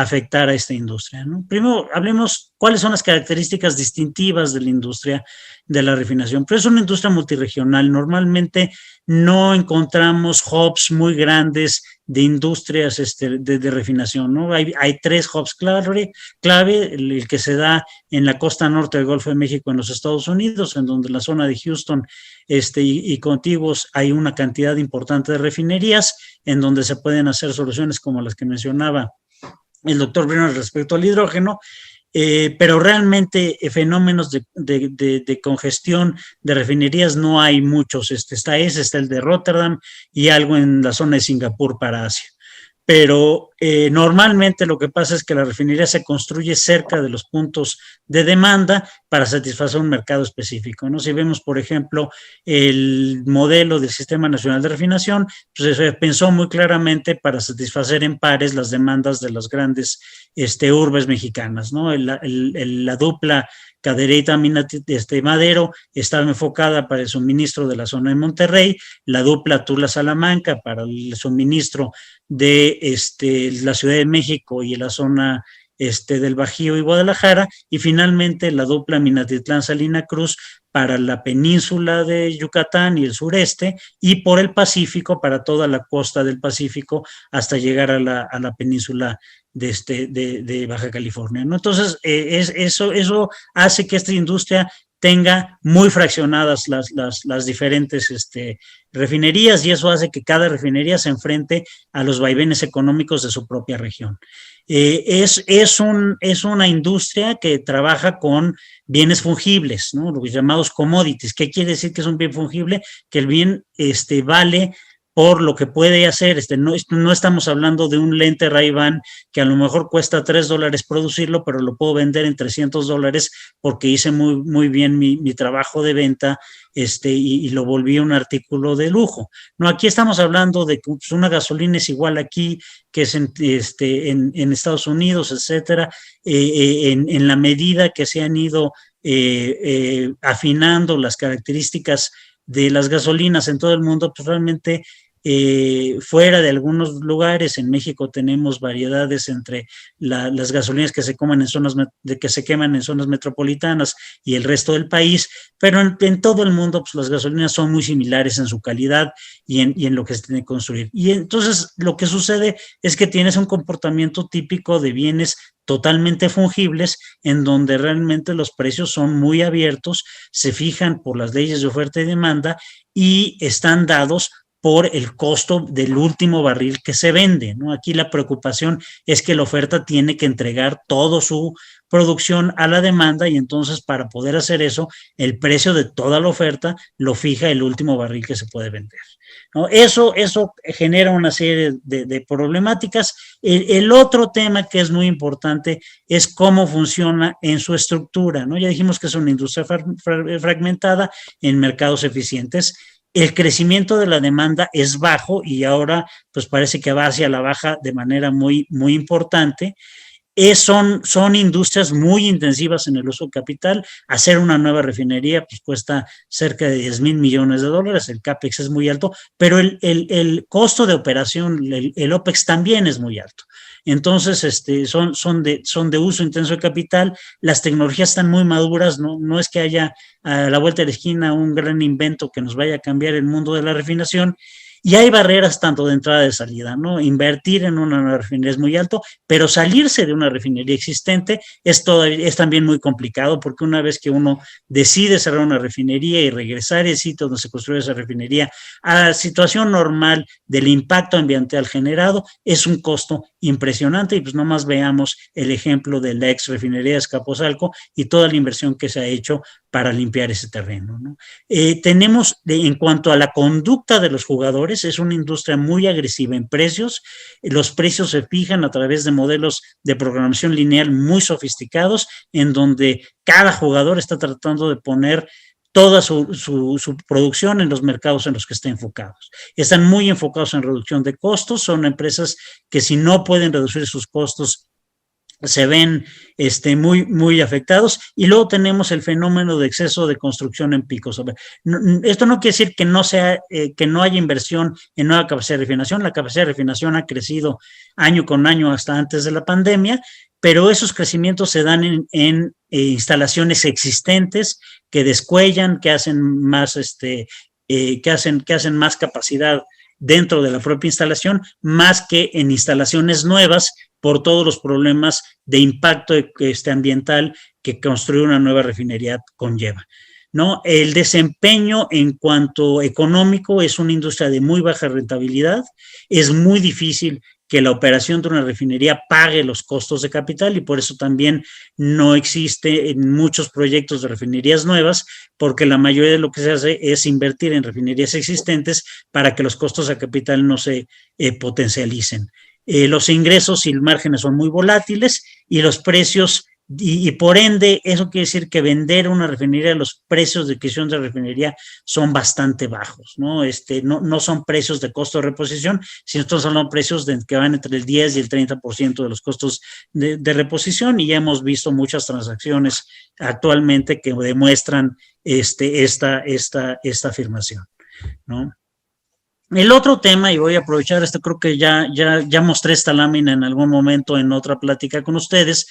afectar a esta industria, ¿no? Primero, hablemos cuáles son las características distintivas de la industria de la refinación. Pero es una industria multirregional. Normalmente no encontramos hubs muy grandes de industrias de refinación, ¿no? Hay 3 hubs clave, el que se da en la costa norte del Golfo de México en los Estados Unidos, en donde en la zona de Houston y contiguos hay una cantidad importante de refinerías, en donde se pueden hacer soluciones como las que mencionaba el doctor Briones respecto al hidrógeno, pero realmente fenómenos de congestión de refinerías no hay muchos. Está el de Rotterdam y algo en la zona de Singapur para Asia. Pero normalmente lo que pasa es que la refinería se construye cerca de los puntos de demanda para satisfacer un mercado específico, ¿no? Si vemos, por ejemplo, el modelo del Sistema Nacional de Refinación, pues se pensó muy claramente para satisfacer en pares las demandas de las grandes urbes mexicanas, ¿no? La dupla Cadereyta Madero estaba enfocada para el suministro de la zona de Monterrey, la dupla Tula-Salamanca para el suministro de la Ciudad de México y la zona del Bajío y Guadalajara, y finalmente la dupla Minatitlán-Salina Cruz para la península de Yucatán y el sureste, y por el Pacífico para toda la costa del Pacífico hasta llegar a la península de Baja California, ¿no? Entonces, eso hace que esta industria tenga muy fraccionadas las diferentes refinerías, y eso hace que cada refinería se enfrente a los vaivenes económicos de su propia región. Es una industria que trabaja con bienes fungibles, ¿no? Los llamados commodities. ¿Qué quiere decir que es un bien fungible? Que el bien vale por lo que puede hacer. No estamos hablando de un lente Ray-Ban que a lo mejor cuesta $3 producirlo, pero lo puedo vender en $300 porque hice muy bien mi trabajo de venta, y lo volví un artículo de lujo. No, aquí estamos hablando de que una gasolina es igual aquí que es en Estados Unidos, etcétera, en la medida que se han ido afinando las características de las gasolinas en todo el mundo, pues realmente fuera de algunos lugares, en México tenemos variedades entre las gasolinas que se queman en zonas metropolitanas y el resto del país, pero en todo el mundo pues las gasolinas son muy similares en su calidad y en lo que se tiene que construir. Y entonces lo que sucede es que tienes un comportamiento típico de bienes totalmente fungibles, en donde realmente los precios son muy abiertos, se fijan por las leyes de oferta y demanda y están dados por el costo del último barril que se vende, ¿no? Aquí la preocupación es que la oferta tiene que entregar toda su producción a la demanda y entonces para poder hacer eso, el precio de toda la oferta lo fija el último barril que se puede vender, ¿no? Eso genera una serie de problemáticas. El otro tema que es muy importante es cómo funciona en su estructura, ¿no? Ya dijimos que es una industria fragmentada en mercados eficientes. El crecimiento de la demanda es bajo y ahora pues parece que va hacia la baja de manera muy importante. Son industrias muy intensivas en el uso de capital. Hacer una nueva refinería pues cuesta cerca de $10,000 millones, el CAPEX es muy alto, pero el costo de operación, el OPEX también es muy alto. Entonces, son de uso intenso de capital, las tecnologías están muy maduras, no es que haya a la vuelta de la esquina un gran invento que nos vaya a cambiar el mundo de la refinación, y hay barreras tanto de entrada y de salida, ¿no? Invertir en una nueva refinería es muy alto, pero salirse de una refinería existente es también muy complicado, porque una vez que uno decide cerrar una refinería y regresar al sitio donde se construyó esa refinería a la situación normal del impacto ambiental generado, es un costo impresionante. Y pues nomás veamos el ejemplo de la ex refinería de Azcapotzalco y toda la inversión que se ha hecho para limpiar ese terreno, ¿no? Tenemos, en cuanto a la conducta de los jugadores, es una industria muy agresiva en precios. Los precios se fijan a través de modelos de programación lineal muy sofisticados, en donde cada jugador está tratando de poner toda su producción en los mercados en los que están enfocados. Están muy enfocados en reducción de costos, son empresas que si no pueden reducir sus costos, se ven muy afectados. Y luego tenemos el fenómeno de exceso de construcción en picos. Esto no quiere decir que no haya inversión en nueva capacidad de refinación. La capacidad de refinación ha crecido año con año hasta antes de la pandemia, pero esos crecimientos se dan en instalaciones existentes que descuellan, que hacen más más capacidad dentro de la propia instalación, más que en instalaciones nuevas, por todos los problemas de impacto ambiental que construir una nueva refinería conlleva, ¿no? El desempeño en cuanto económico es una industria de muy baja rentabilidad. Es muy difícil que la operación de una refinería pague los costos de capital, y por eso también no existe en muchos proyectos de refinerías nuevas, porque la mayoría de lo que se hace es invertir en refinerías existentes para que los costos de capital no se potencialicen. Los ingresos y márgenes son muy volátiles y los precios, y por ende, eso quiere decir que vender una refinería, los precios de adquisición de refinería son bastante bajos, ¿no? No son precios de costo de reposición, sino son precios que van entre el 10 y el 30% de los costos de reposición, y ya hemos visto muchas transacciones actualmente que demuestran esta afirmación, ¿no? El otro tema, y voy a aprovechar creo que ya mostré esta lámina en algún momento en otra plática con ustedes,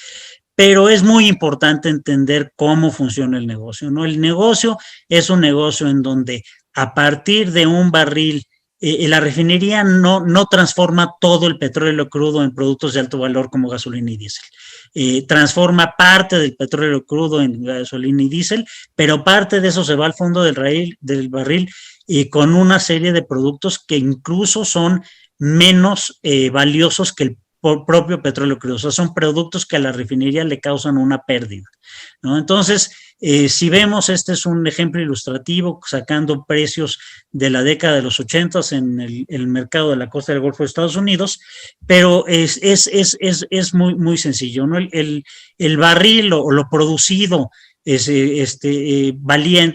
pero es muy importante entender cómo funciona el negocio, ¿no? El negocio es un negocio en donde a partir de un barril, la refinería no transforma todo el petróleo crudo en productos de alto valor como gasolina y diésel. Transforma parte del petróleo crudo en gasolina y diésel, pero parte de eso se va al fondo del barril y con una serie de productos que incluso son menos valiosos que propio petróleo crudo. O sea, son productos que a la refinería le causan una pérdida, ¿no? Entonces, si vemos, este es un ejemplo ilustrativo sacando precios de la década de los 80 en el mercado de la costa del Golfo de Estados Unidos, pero es muy, muy sencillo, ¿no? El barril o lo producido valía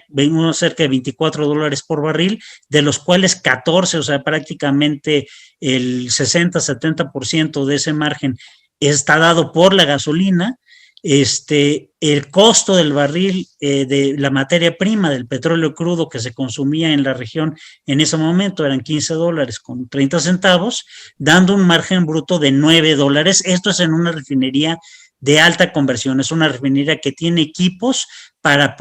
cerca de $24 por barril, de los cuales 14, o sea, prácticamente el 60-70% de ese margen está dado por la gasolina. El costo del barril de la materia prima del petróleo crudo que se consumía en la región en ese momento eran $15.30, dando un margen bruto de $9. Esto es en una refinería de alta conversión, es una refinería que tiene equipos para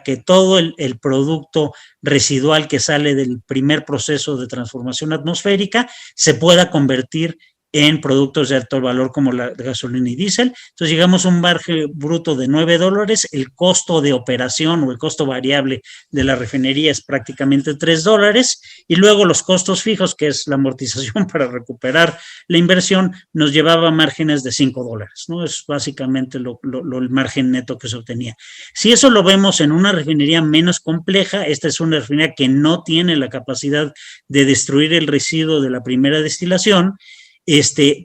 que todo el producto residual que sale del primer proceso de transformación atmosférica se pueda convertir en productos de alto valor como la gasolina y diésel. Entonces llegamos a un margen bruto de $9, el costo de operación o el costo variable de la refinería es prácticamente $3, y luego los costos fijos, que es la amortización para recuperar la inversión, nos llevaba a márgenes de $5, ¿no? Es básicamente el margen neto que se obtenía. Si eso lo vemos en una refinería menos compleja, esta es una refinería que no tiene la capacidad de destruir el residuo de la primera destilación.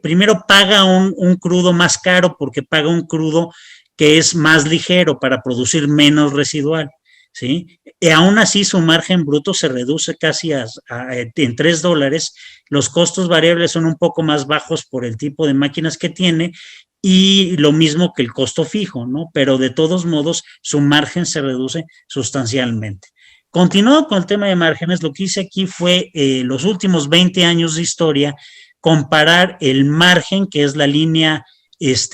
Primero paga un crudo más caro porque paga un crudo que es más ligero para producir menos residual, ¿sí? Y aún así su margen bruto se reduce casi en $3. Los costos variables son un poco más bajos por el tipo de máquinas que tiene y lo mismo que el costo fijo, ¿no? Pero de todos modos su margen se reduce sustancialmente. Continuando con el tema de márgenes, lo que hice aquí fue los últimos 20 años de historia, comparar el margen, que es la línea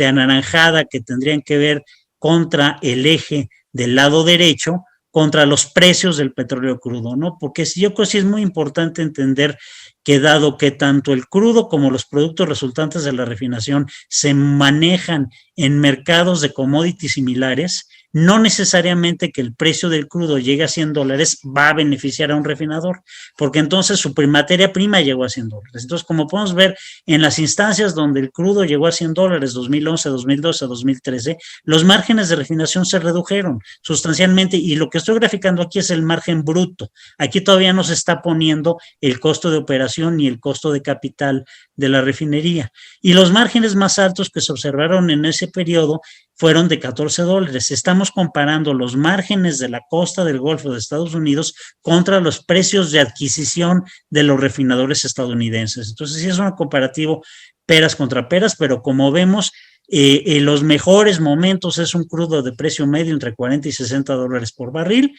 anaranjada que tendrían que ver contra el eje del lado derecho, contra los precios del petróleo crudo, ¿no? Porque yo creo que sí es muy importante entender que dado que tanto el crudo como los productos resultantes de la refinación se manejan en mercados de commodities similares, no necesariamente que el precio del crudo llegue a $100 va a beneficiar a un refinador, porque entonces su materia prima llegó a $100. Entonces, como podemos ver en las instancias donde el crudo llegó a $100, 2011, 2012, 2013, los márgenes de refinación se redujeron sustancialmente, y lo que estoy graficando aquí es el margen bruto. Aquí todavía no se está poniendo el costo de operación ni el costo de capital de la refinería. Y los márgenes más altos que se observaron en ese periodo fueron de $14. Estamos comparando los márgenes de la costa del Golfo de Estados Unidos contra los precios de adquisición de los refinadores estadounidenses. Entonces, sí es un comparativo peras contra peras, pero como vemos, en los mejores momentos es un crudo de precio medio entre $40 y $60 por barril,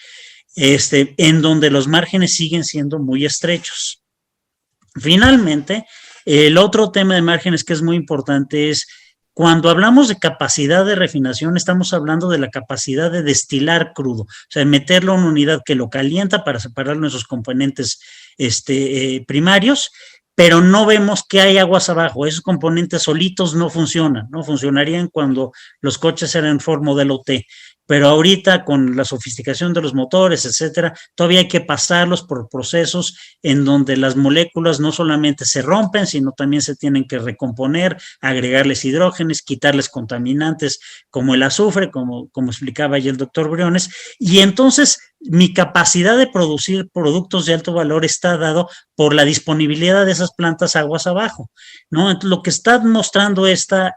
en donde los márgenes siguen siendo muy estrechos. Finalmente, el otro tema de márgenes que es muy importante es cuando hablamos de capacidad de refinación, estamos hablando de la capacidad de destilar crudo, o sea, meterlo en una unidad que lo calienta para separar nuestros componentes primarios, pero no vemos que hay aguas abajo. Esos componentes solitos no funcionan, no funcionarían cuando los coches eran Ford Modelo T. Pero ahorita con la sofisticación de los motores, etcétera, todavía hay que pasarlos por procesos en donde las moléculas no solamente se rompen, sino también se tienen que recomponer, agregarles hidrógenos, quitarles contaminantes como el azufre, como explicaba ya el doctor Briones, y entonces mi capacidad de producir productos de alto valor está dado por la disponibilidad de esas plantas aguas abajo, ¿no? Entonces, lo que está mostrando esta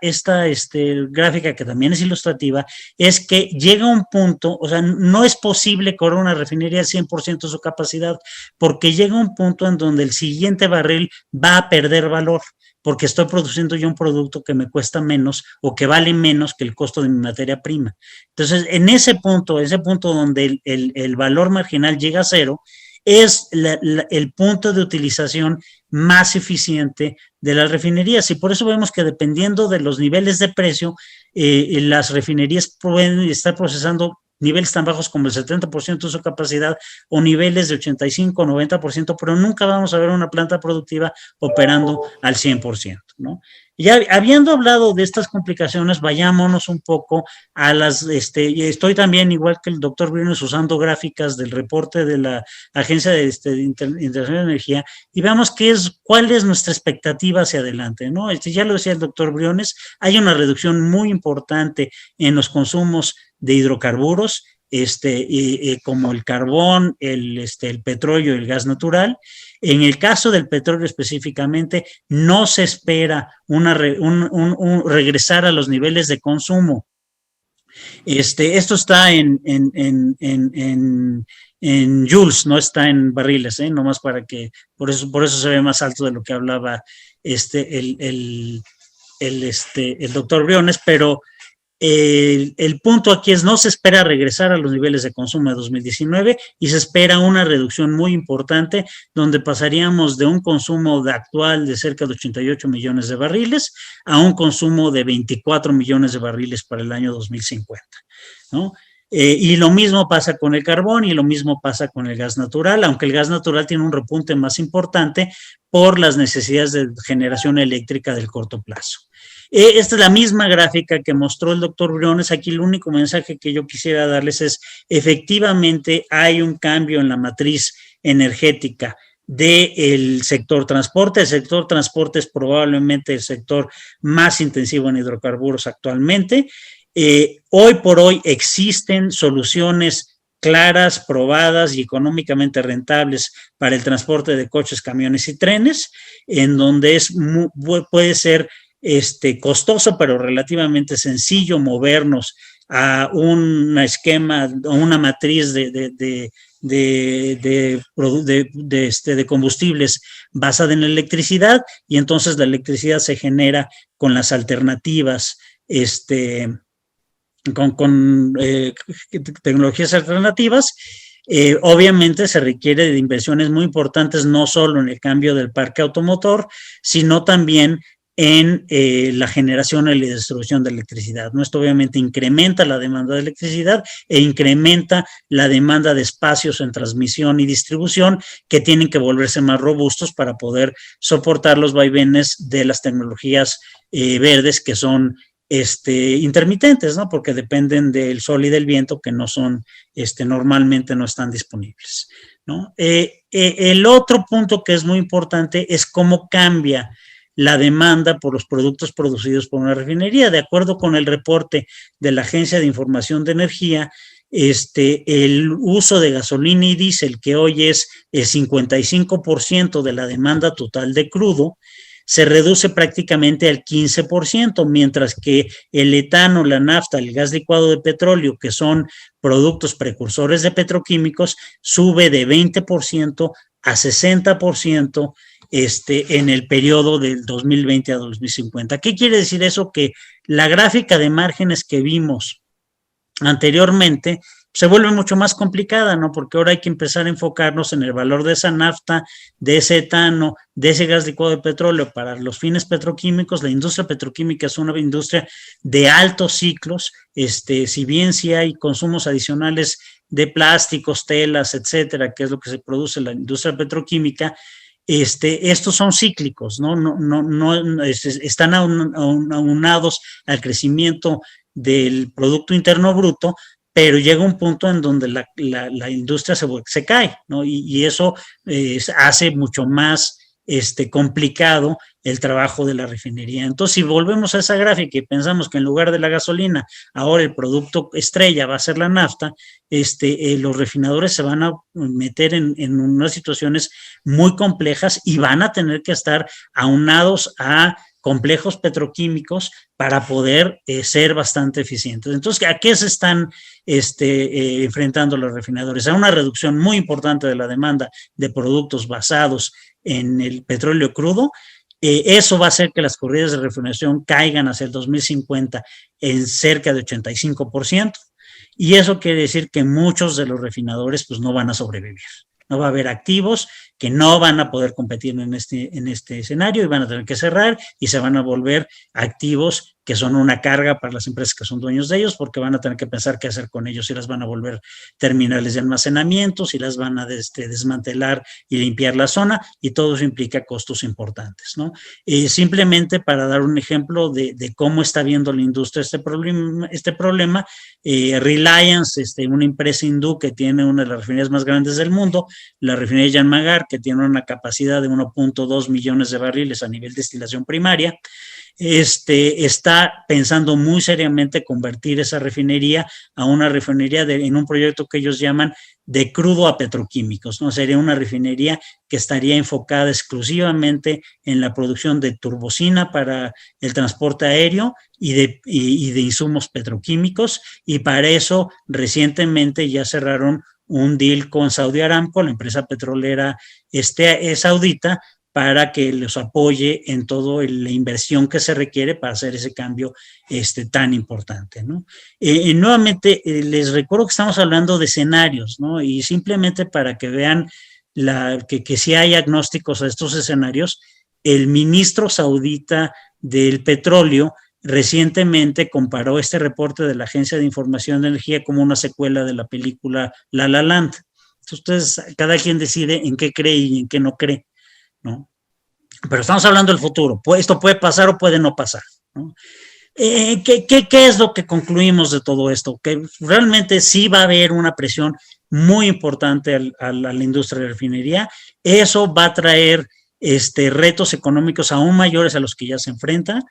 gráfica, que también es ilustrativa, es que llega un punto, o sea, no es posible correr una refinería al 100% de su capacidad, porque llega un punto en donde el siguiente barril va a perder valor, porque estoy produciendo yo un producto que me cuesta menos o que vale menos que el costo de mi materia prima. Entonces, en ese punto donde el valor marginal llega a cero, es el punto de utilización más eficiente de las refinerías, y por eso vemos que dependiendo de los niveles de precio, las refinerías pueden estar procesando niveles tan bajos como el 70% de su capacidad o niveles de 85, 90%, pero nunca vamos a ver una planta productiva operando al 100%, ¿no? Ya habiendo hablado de estas complicaciones, vayámonos un poco a las, estoy también igual que el doctor Briones usando gráficas del reporte de la Agencia Internacional de Energía y veamos cuál es nuestra expectativa hacia adelante, ¿no? Ya lo decía el doctor Briones, hay una reducción muy importante en los consumos de hidrocarburos, como el carbón, el petróleo y el gas natural. En el caso del petróleo específicamente, no se espera regresar a los niveles de consumo. Esto está en joules, no está en barriles, nomás para que, por eso se ve más alto de lo que hablaba el doctor Briones, pero el punto aquí es no se espera regresar a los niveles de consumo de 2019 y se espera una reducción muy importante donde pasaríamos de un consumo actual de cerca de 88 millones de barriles a un consumo de 24 millones de barriles para el año 2050, ¿no? Y lo mismo pasa con el carbón y lo mismo pasa con el gas natural, aunque el gas natural tiene un repunte más importante por las necesidades de generación eléctrica del corto plazo. Esta es la misma gráfica que mostró el doctor Briones. Aquí el único mensaje que yo quisiera darles es, efectivamente hay un cambio en la matriz energética del sector transporte. El sector transporte es probablemente el sector más intensivo en hidrocarburos actualmente. Hoy por hoy existen soluciones claras, probadas y económicamente rentables para el transporte de coches, camiones y trenes, en donde puede ser costoso, pero relativamente sencillo movernos a un esquema, a una matriz de combustibles basada en la electricidad, y entonces la electricidad se genera con las alternativas, con tecnologías alternativas. Obviamente se requiere de inversiones muy importantes, no solo en el cambio del parque automotor, sino también en la generación y la distribución de electricidad, ¿no? Esto obviamente incrementa la demanda de electricidad e incrementa la demanda de espacios en transmisión y distribución que tienen que volverse más robustos para poder soportar los vaivenes de las tecnologías verdes que son intermitentes, ¿no? Porque dependen del sol y del viento, que no son, normalmente no están disponibles, ¿no? El otro punto que es muy importante es cómo cambia la demanda por los productos producidos por una refinería. De acuerdo con el reporte de la Agencia de Información de Energía, el uso de gasolina y diésel, que hoy es el 55% de la demanda total de crudo, se reduce prácticamente al 15%, mientras que el etano, la nafta, el gas licuado de petróleo, que son productos precursores de petroquímicos, sube de 20% a 60% en el periodo del 2020 a 2050. ¿Qué quiere decir eso? Que la gráfica de márgenes que vimos anteriormente se vuelve mucho más complicada, ¿no? Porque ahora hay que empezar a enfocarnos en el valor de esa nafta, de ese etano, de ese gas licuado de petróleo para los fines petroquímicos. La industria petroquímica es una industria de altos ciclos, si bien sí hay consumos adicionales de plásticos, telas, etcétera, que es lo que se produce en la industria petroquímica. Estos son cíclicos, no están aunados al crecimiento del Producto Interno Bruto, pero llega un punto en donde la industria se cae, ¿no? Y eso hace mucho más complicado el trabajo de la refinería. Entonces, si volvemos a esa gráfica y pensamos que en lugar de la gasolina, ahora el producto estrella va a ser la nafta, los refinadores se van a meter en unas situaciones muy complejas y van a tener que estar aunados a complejos petroquímicos para poder ser bastante eficientes. Entonces, ¿a qué se están enfrentando los refinadores? A una reducción muy importante de la demanda de productos basados en el petróleo crudo. Eso va a hacer que las corridas de refinación caigan hacia el 2050 en cerca de 85%, y eso quiere decir que muchos de los refinadores pues no van a sobrevivir. No va a haber activos que no van a poder competir en este escenario y van a tener que cerrar y se van a volver activos que son una carga para las empresas que son dueños de ellos, porque van a tener que pensar qué hacer con ellos, si las van a volver terminales de almacenamiento, si las van a desmantelar y limpiar la zona, y todo eso implica costos importantes, ¿no? Simplemente para dar un ejemplo de cómo está viendo la industria este problema, Reliance, una empresa hindú que tiene una de las refinerías más grandes del mundo, la refinería Yanmagar, que tiene una capacidad de 1.2 millones de barriles a nivel de destilación primaria, está pensando muy seriamente convertir esa refinería a una refinería en un proyecto que ellos llaman de crudo a petroquímicos, ¿no? Sería una refinería que estaría enfocada exclusivamente en la producción de turbocina para el transporte aéreo y de insumos petroquímicos, y para eso recientemente ya cerraron un deal con Saudi Aramco, la empresa petrolera saudita, para que los apoye en toda la inversión que se requiere para hacer ese cambio tan importante, ¿no? Nuevamente, les recuerdo que estamos hablando de escenarios, ¿no? Y simplemente para que vean que si hay agnósticos a estos escenarios, el ministro saudita del petróleo recientemente comparó este reporte de la Agencia de Información de Energía como una secuela de la película La La Land. Entonces, cada quien decide en qué cree y en qué no cree, ¿no? Pero estamos hablando del futuro. Esto puede pasar o puede no pasar, ¿no? ¿Qué es lo que concluimos de todo esto? Que realmente sí va a haber una presión muy importante a la industria de la refinería. Eso va a traer retos económicos aún mayores a los que ya se enfrenta.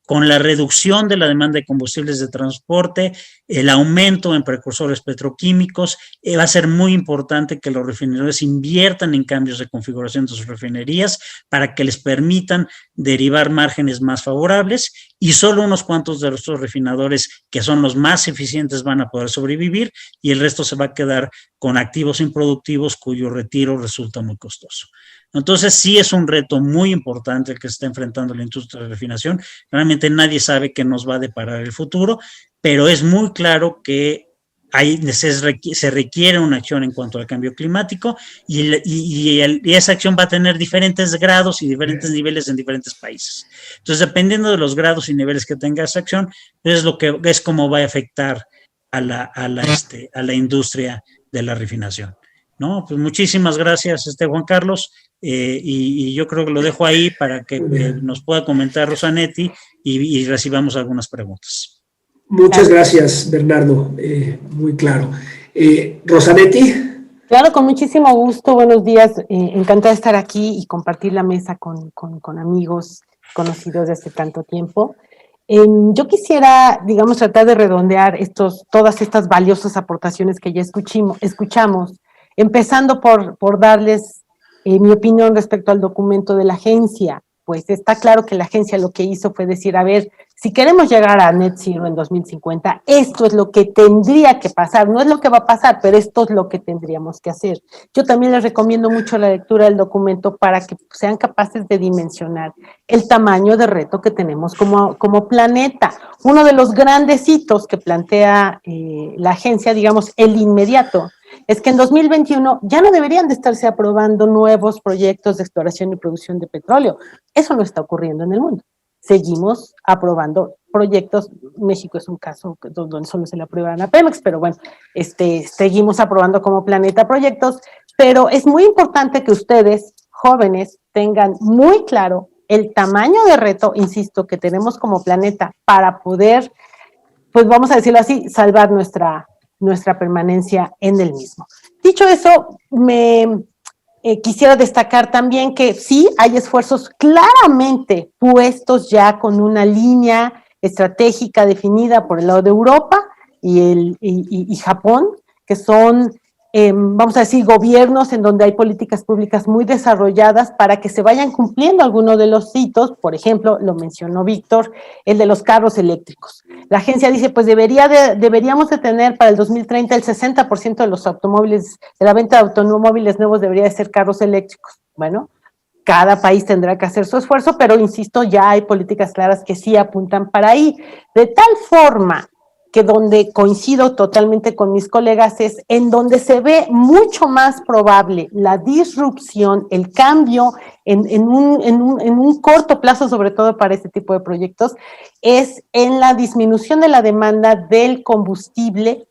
Con la reducción de la demanda de combustibles de transporte, el aumento en precursores petroquímicos, va a ser muy importante que los refineros inviertan en cambios de configuración de sus refinerías para que les permitan derivar márgenes más favorables, y solo unos cuantos de nuestros refinadores que son los más eficientes van a poder sobrevivir, y el resto se va a quedar con activos improductivos cuyo retiro resulta muy costoso. Entonces sí es un reto muy importante el que se está enfrentando la industria de refinación. Realmente nadie sabe qué nos va a deparar el futuro, pero es muy claro que se requiere una acción en cuanto al cambio climático, y esa acción va a tener diferentes grados y diferentes niveles en diferentes países. Entonces, dependiendo de los grados y niveles que tenga esa acción, es cómo va a afectar a la industria de la refinación, ¿no? Pues muchísimas gracias, Juan Carlos, y yo creo que lo dejo ahí para que nos pueda comentar Rosanetti y recibamos algunas preguntas. Muchas gracias, Bernardo, muy claro. Rosanetti. Claro, con muchísimo gusto, buenos días, encantada de estar aquí y compartir la mesa con amigos conocidos de hace tanto tiempo. Yo quisiera, digamos, tratar de redondear todas estas valiosas aportaciones que ya escuchamos, empezando por darles mi opinión respecto al documento de la agencia. Pues está claro que la agencia lo que hizo fue decir, a ver, si queremos llegar a Net Zero en 2050, esto es lo que tendría que pasar, no es lo que va a pasar, pero esto es lo que tendríamos que hacer. Yo también les recomiendo mucho la lectura del documento para que sean capaces de dimensionar el tamaño de reto que tenemos como planeta. Uno de los grandes hitos que plantea la agencia, digamos, el inmediato, es que en 2021 ya no deberían de estarse aprobando nuevos proyectos de exploración y producción de petróleo. Eso no está ocurriendo en el mundo. Seguimos aprobando proyectos. México es un caso donde solo se le aprueban a Pemex, pero bueno, seguimos aprobando como planeta proyectos, pero es muy importante que ustedes, jóvenes, tengan muy claro el tamaño de reto, insisto, que tenemos como planeta para poder, pues vamos a decirlo así, salvar nuestra permanencia en el mismo. Dicho eso, quisiera destacar también que sí hay esfuerzos claramente puestos ya con una línea estratégica definida por el lado de Europa y Japón, que son, vamos a decir, gobiernos en donde hay políticas públicas muy desarrolladas para que se vayan cumpliendo algunos de los hitos. Por ejemplo, lo mencionó Víctor, el de los carros eléctricos. La agencia dice, pues deberíamos de tener para el 2030 el 60% de los automóviles, de la venta de automóviles nuevos debería de ser carros eléctricos. Bueno, cada país tendrá que hacer su esfuerzo, pero insisto, ya hay políticas claras que sí apuntan para ahí, de tal forma que donde coincido totalmente con mis colegas es en donde se ve mucho más probable la disrupción, el cambio en un corto plazo, sobre todo para este tipo de proyectos, es en la disminución de la demanda del combustible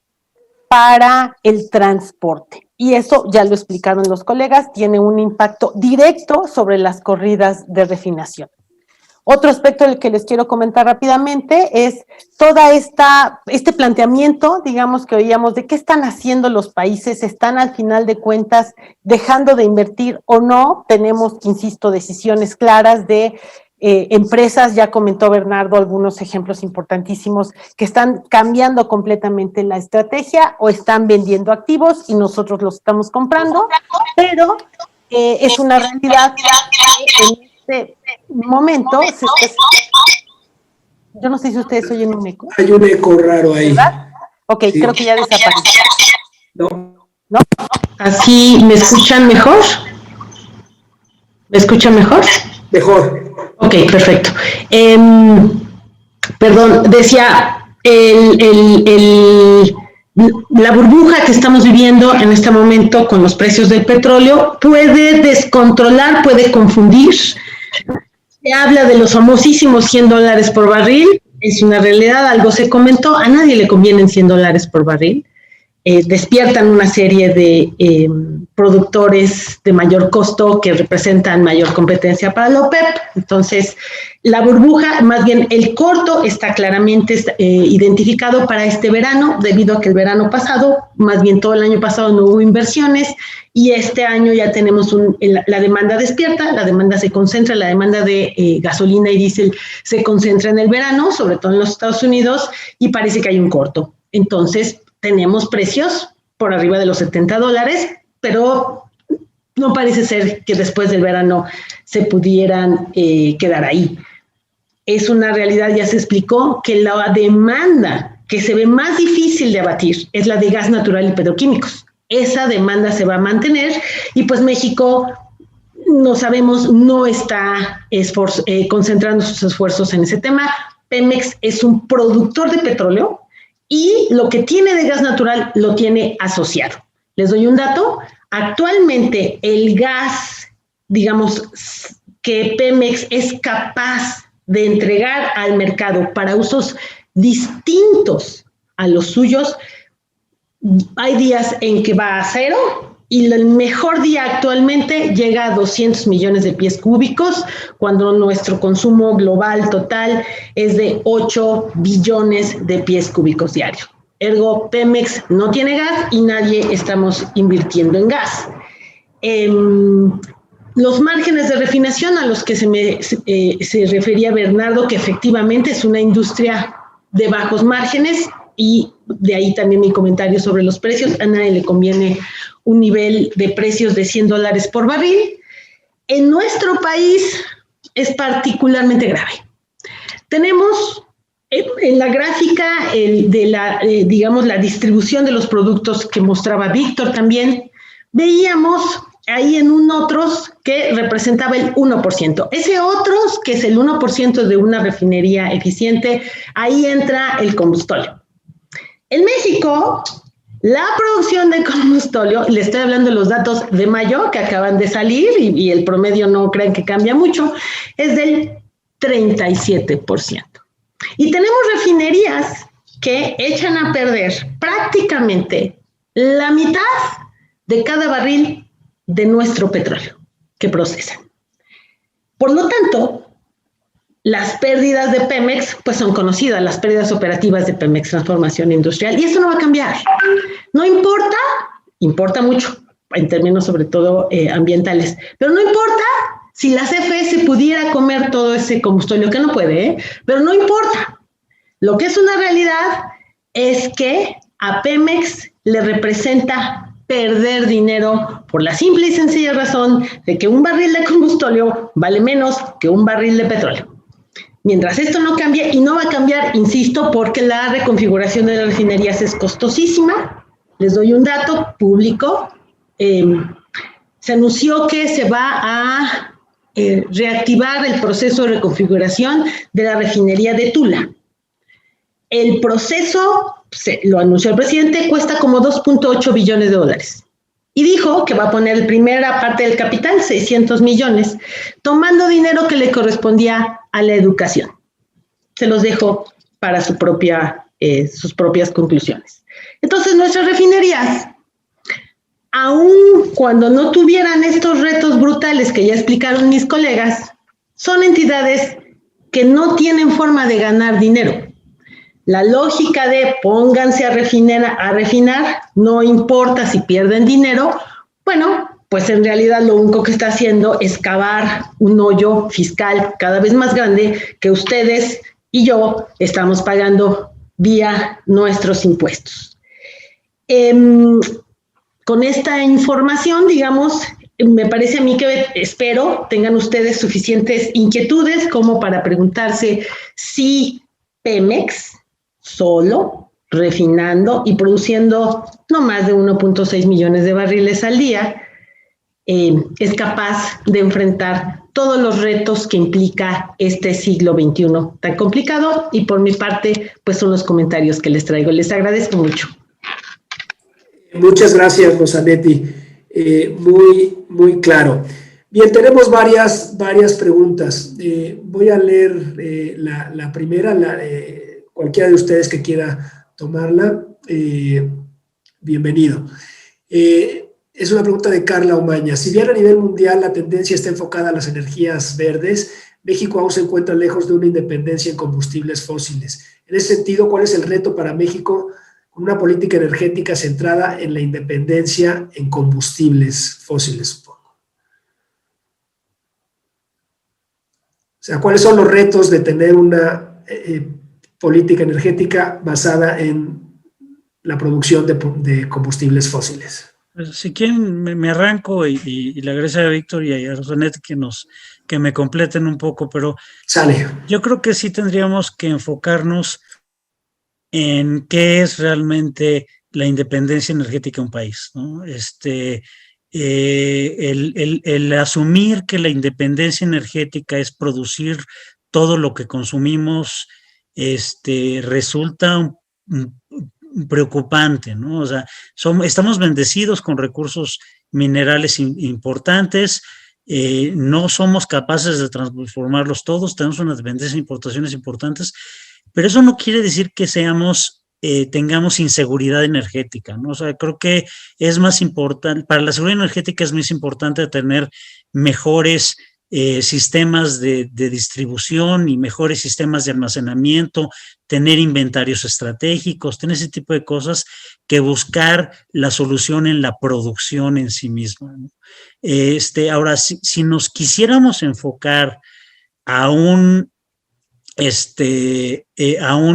para el transporte. Y eso, ya lo explicaron los colegas, tiene un impacto directo sobre las corridas de refinación. Otro aspecto del que les quiero comentar rápidamente es toda este planteamiento, digamos, que oíamos de qué están haciendo los países, están al final de cuentas dejando de invertir o no. Tenemos, insisto, decisiones claras de empresas, ya comentó Bernardo algunos ejemplos importantísimos, que están cambiando completamente la estrategia o están vendiendo activos y nosotros los estamos comprando, pero es una realidad que en este momento yo no sé si ustedes oyen un eco. Hay un eco raro ahí. ¿Verdad? Ok, sí. Creo que ya desapareció. ¿No? ¿Así me escuchan mejor? ¿Me escuchan mejor? Mejor. Ok, perfecto. Perdón, decía, la burbuja que estamos viviendo en este momento con los precios del petróleo puede descontrolar, puede confundir. Se habla de los famosísimos $100 por barril, es una realidad, algo se comentó, a nadie le convienen $100 por barril. Despiertan una serie de productores de mayor costo que representan mayor competencia para la OPEP. Entonces, la burbuja, más bien el corto, está claramente identificado para este verano, debido a que el verano pasado, más bien todo el año pasado no hubo inversiones, y este año ya tenemos la demanda despierta, la demanda se concentra, la demanda de gasolina y diésel se concentra en el verano, sobre todo en los Estados Unidos, y parece que hay un corto. Entonces, tenemos precios por arriba de los $70, pero no parece ser que después del verano se pudieran quedar ahí. Es una realidad, ya se explicó, que la demanda que se ve más difícil de abatir es la de gas natural y petroquímicos. Esa demanda se va a mantener y pues México, no sabemos, no está concentrando sus esfuerzos en ese tema. Pemex es un productor de petróleo, y lo que tiene de gas natural lo tiene asociado. Les doy un dato. Actualmente el gas, digamos, que Pemex es capaz de entregar al mercado para usos distintos a los suyos, hay días en que va a 0 y el mejor día actualmente llega a 200 millones de pies cúbicos, cuando nuestro consumo global total es de 8 billones de pies cúbicos diarios. Ergo, Pemex no tiene gas y nadie estamos invirtiendo en gas. Los márgenes de refinación a los que se refería Bernardo, que efectivamente es una industria de bajos márgenes, y de ahí también mi comentario sobre los precios. A nadie le conviene un nivel de precios de $100 por barril. En nuestro país es particularmente grave. Tenemos en la gráfica digamos, la distribución de los productos que mostraba Víctor también, veíamos ahí en un otros que representaba el 1%. Ese otros, que es el 1% de una refinería eficiente, ahí entra el combustóleo. En México, la producción de combustóleo, le estoy hablando de los datos de mayo que acaban de salir y el promedio no crean que cambia mucho, es del 37%. Y tenemos refinerías que echan a perder prácticamente la mitad de cada barril de nuestro petróleo que procesan. Por lo tanto, las pérdidas de Pemex, pues son conocidas, las pérdidas operativas de Pemex Transformación Industrial, y eso no va a cambiar. No importa, importa mucho, en términos sobre todo ambientales, pero no importa si la CFE se pudiera comer todo ese combustóleo, que no puede, pero no importa. Lo que es una realidad es que a Pemex le representa perder dinero por la simple y sencilla razón de que un barril de combustóleo vale menos que un barril de petróleo. Mientras esto no cambie, y no va a cambiar, insisto, porque la reconfiguración de las refinerías es costosísima. Les doy un dato público. Se anunció que se va a reactivar el proceso de reconfiguración de la refinería de Tula. El proceso lo anunció el presidente, cuesta como 2.8 billones de dólares. Y dijo que va a poner la primera parte del capital, 600 millones, tomando dinero que le correspondía a la educación. Se los dejo para sus propias conclusiones. Entonces, nuestras refinerías, aun cuando no tuvieran estos retos brutales que ya explicaron mis colegas, son entidades que no tienen forma de ganar dinero. La lógica de pónganse a refinar, no importa si pierden dinero, bueno, pues en realidad lo único que está haciendo es cavar un hoyo fiscal cada vez más grande que ustedes y yo estamos pagando vía nuestros impuestos. Con esta información, digamos, me parece a mí que espero tengan ustedes suficientes inquietudes como para preguntarse si Pemex, solo, refinando y produciendo no más de 1.6 millones de barriles al día, es capaz de enfrentar todos los retos que implica este siglo XXI tan complicado. Y por mi parte, pues son los comentarios que les traigo. Les agradezco mucho. Muchas gracias, Rosanetti. Muy claro. Bien, tenemos varias preguntas. Voy a leer la primera, cualquiera de ustedes que quiera tomarla. Bienvenido. Es una pregunta de Carla Omaña. Si bien a nivel mundial la tendencia está enfocada a las energías verdes, México aún se encuentra lejos de una independencia en combustibles fósiles. En ese sentido, ¿cuál es el reto para México con una política energética centrada en la independencia en combustibles fósiles, supongo? O sea, ¿cuáles son los retos de tener una política energética basada en la producción de combustibles fósiles? Pues, si quieren, me arranco y le agradezco a Víctor y a Rosanet que me completen un poco, pero Sale. Yo creo que sí tendríamos que enfocarnos en qué es realmente la independencia energética de un país, ¿no? El asumir que la independencia energética es producir todo lo que consumimos, resulta preocupante, ¿no? O sea, estamos bendecidos con recursos minerales importantes, no somos capaces de transformarlos todos, tenemos una dependencia de importaciones importantes, pero eso no quiere decir que tengamos inseguridad energética, ¿no? O sea, creo que es más importante, para la seguridad energética es más importante tener mejores sistemas de distribución y mejores sistemas de almacenamiento, tener inventarios estratégicos, tener ese tipo de cosas que buscar la solución en la producción en sí misma, ¿no? Ahora, si nos quisiéramos enfocar a un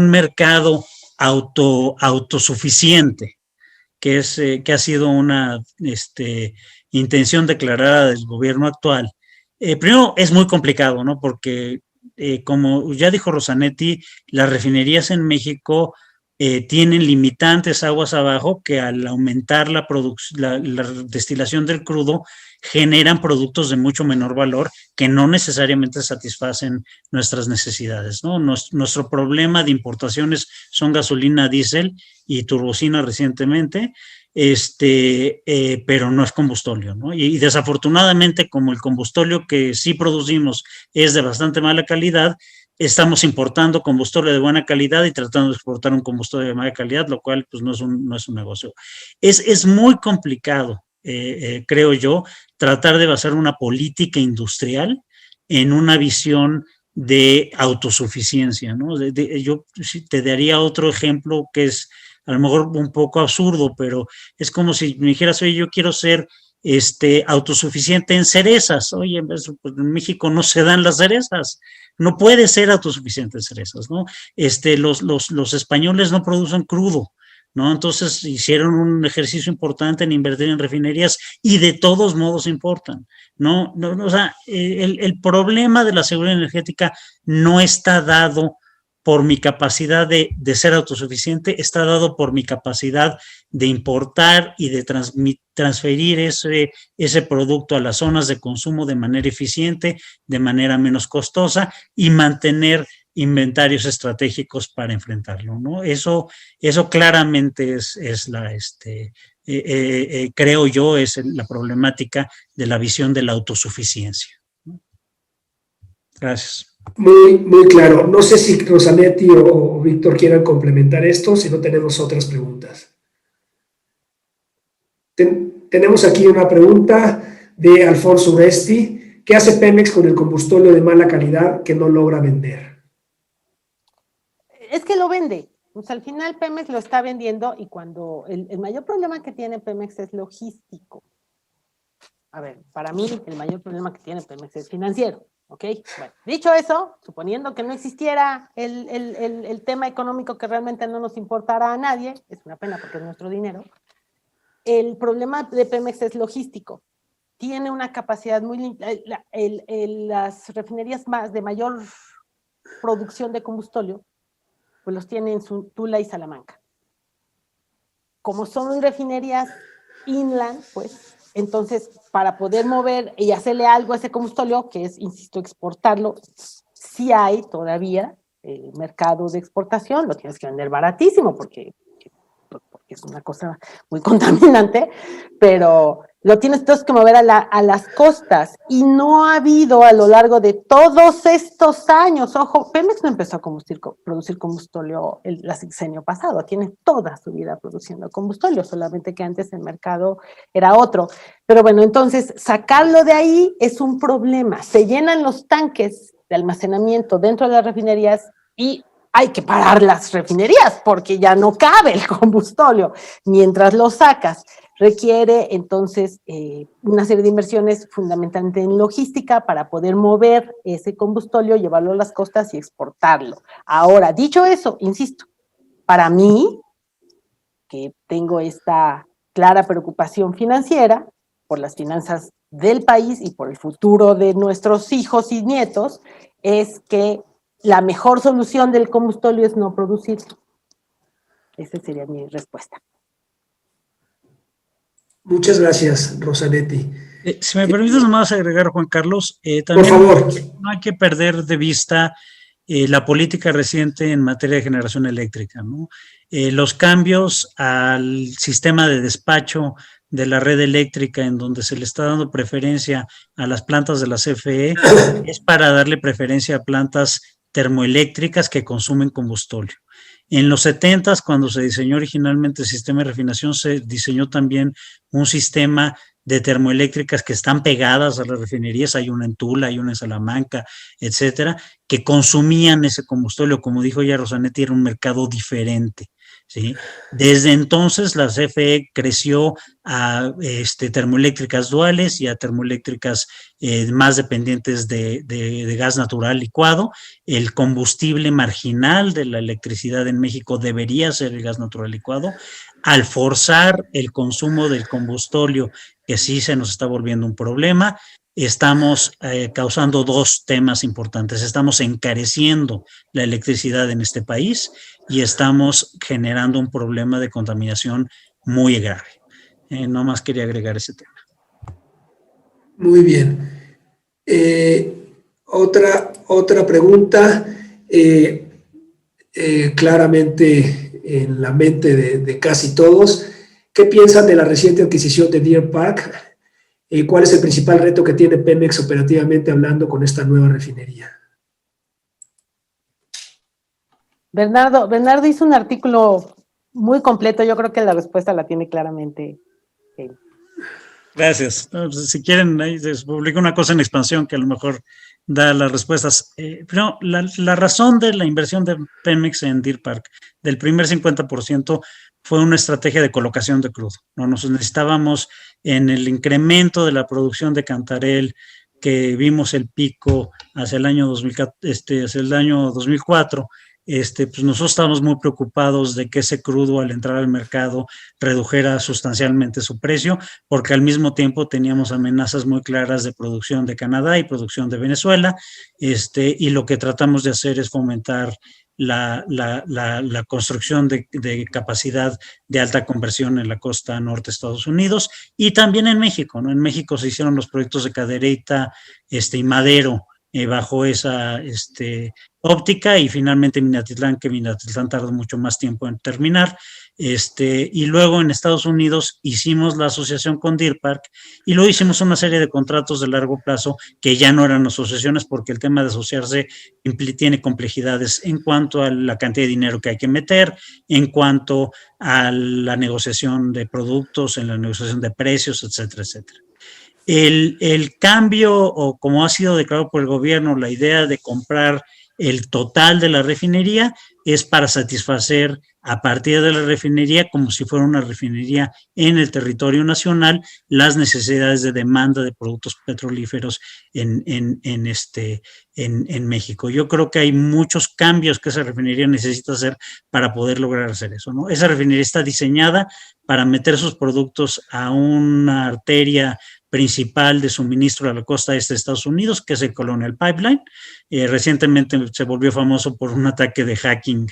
mercado autosuficiente, que ha sido una intención declarada del gobierno actual. Primero, es muy complicado, ¿no? Porque, como ya dijo Rosanetti, las refinerías en México tienen limitantes aguas abajo que al aumentar la destilación del crudo generan productos de mucho menor valor que no necesariamente satisfacen nuestras necesidades, ¿no? Nuestro problema de importaciones son gasolina, diésel y turbocina recientemente, pero no es combustóleo, ¿no? Y desafortunadamente, como el combustóleo que sí producimos es de bastante mala calidad, estamos importando combustible de buena calidad y tratando de exportar un combustible de mala calidad, lo cual pues no es un negocio. Es muy complicado, creo yo, tratar de basar una política industrial en una visión de autosuficiencia, ¿no? Yo te daría otro ejemplo que es a lo mejor un poco absurdo, pero es como si me dijeras, oye, yo quiero ser autosuficiente en cerezas. Oye, pues en México no se dan las cerezas, no puede ser autosuficiente en cerezas, ¿no? Los españoles no producen crudo, ¿no? Entonces hicieron un ejercicio importante en invertir en refinerías y de todos modos importan, ¿no? O sea, el problema de la seguridad energética no está dado por mi capacidad de ser autosuficiente, está dado por mi capacidad de importar y de transferir ese producto a las zonas de consumo de manera eficiente, de manera menos costosa y mantener inventarios estratégicos para enfrentarlo, ¿no? Eso claramente creo yo, es la problemática de la visión de la autosuficiencia. Gracias. Muy, muy claro. No sé si Rosanetti o Víctor quieran complementar esto, si no tenemos otras preguntas. Tenemos aquí una pregunta de Alfonso Uresti. ¿Qué hace Pemex con el combustible de mala calidad que no logra vender? Es que lo vende. O sea, al final Pemex lo está vendiendo y cuando el mayor problema que tiene Pemex es logístico. A ver, para mí el mayor problema que tiene Pemex es financiero. ¿Ok? Bueno, dicho eso, suponiendo que no existiera el tema económico que realmente no nos importara a nadie, es una pena porque es nuestro dinero, el problema de Pemex es logístico. Tiene una capacidad muy... las refinerías de mayor producción de combustóleo, pues los tiene en Tula y Salamanca. Como son refinerías inland, pues... Entonces, para poder mover y hacerle algo a ese combustóleo, que es, insisto, exportarlo, sí hay todavía mercado de exportación, lo tienes que vender baratísimo porque es una cosa muy contaminante, pero lo tienes que mover a las costas y no ha habido a lo largo de todos estos años, ojo, Pemex no empezó a producir combustóleo el sexenio pasado, tiene toda su vida produciendo combustóleo, solamente que antes el mercado era otro, pero bueno, entonces sacarlo de ahí es un problema, se llenan los tanques de almacenamiento dentro de las refinerías y hay que parar las refinerías porque ya no cabe el combustóleo mientras lo sacas. Requiere entonces una serie de inversiones fundamentalmente en logística para poder mover ese combustóleo, llevarlo a las costas y exportarlo. Ahora, dicho eso, insisto, para mí, que tengo esta clara preocupación financiera por las finanzas del país y por el futuro de nuestros hijos y nietos, es que la mejor solución del combustóleo es no producirlo. Esa sería mi respuesta. Muchas gracias, Rosanetti. Si me permites nomás agregar, Juan Carlos, también por favor. No hay que perder de vista la política reciente en materia de generación eléctrica, ¿no? Los cambios al sistema de despacho de la red eléctrica, en donde se le está dando preferencia a las plantas de la CFE, es para darle preferencia a plantas termoeléctricas que consumen combustóleo. En los 70s, cuando se diseñó originalmente el sistema de refinación, se diseñó también un sistema de termoeléctricas que están pegadas a las refinerías, hay una en Tula, hay una en Salamanca, etcétera, que consumían ese combustóleo. Como dijo ya Rosanetti, era un mercado diferente, ¿sí? Desde entonces la CFE creció a termoeléctricas duales y a termoeléctricas más dependientes de gas natural licuado. El combustible marginal de la electricidad en México debería ser el gas natural licuado. Al forzar el consumo del combustóleo, que sí se nos está volviendo un problema, estamos causando dos temas importantes. Estamos encareciendo la electricidad en este país y estamos generando un problema de contaminación muy grave. No más quería agregar ese tema. Muy bien. Otra pregunta, claramente en la mente de casi todos. ¿Qué piensan de la reciente adquisición de Deer Park? ¿Cuál es el principal reto que tiene Pemex operativamente hablando con esta nueva refinería? Bernardo hizo un artículo muy completo, yo creo que la respuesta la tiene claramente él. Gracias. Si quieren, ahí les publico una cosa en expansión que a lo mejor da las respuestas. Pero la razón de la inversión de Pemex en Deer Park, del primer 50%, fue una estrategia de colocación de crudo, ¿no? Nos necesitábamos en el incremento de la producción de Cantarell, que vimos el pico hacia el año 2004, pues nosotros estábamos muy preocupados de que ese crudo al entrar al mercado redujera sustancialmente su precio, porque al mismo tiempo teníamos amenazas muy claras de producción de Canadá y producción de Venezuela, y lo que tratamos de hacer es fomentar la construcción de capacidad de alta conversión en la costa norte de Estados Unidos y también en México, ¿no? En México se hicieron los proyectos de Cadereyta y Madero bajo esa óptica, y finalmente Minatitlán, que Minatitlán tardó mucho más tiempo en terminar. Y luego en Estados Unidos hicimos la asociación con Deer Park, y luego hicimos una serie de contratos de largo plazo que ya no eran asociaciones, porque el tema de asociarse tiene complejidades en cuanto a la cantidad de dinero que hay que meter, en cuanto a la negociación de productos, en la negociación de precios, etcétera, etcétera. El cambio, o como ha sido declarado por el gobierno, la idea de comprar el total de la refinería es para satisfacer a partir de la refinería, como si fuera una refinería en el territorio nacional, las necesidades de demanda de productos petrolíferos en México. Yo creo que hay muchos cambios que esa refinería necesita hacer para poder lograr hacer eso, ¿no? Esa refinería está diseñada para meter sus productos a una arteria principal de suministro a la costa este de Estados Unidos, que es el Colonial Pipeline. Recientemente se volvió famoso por un ataque de hacking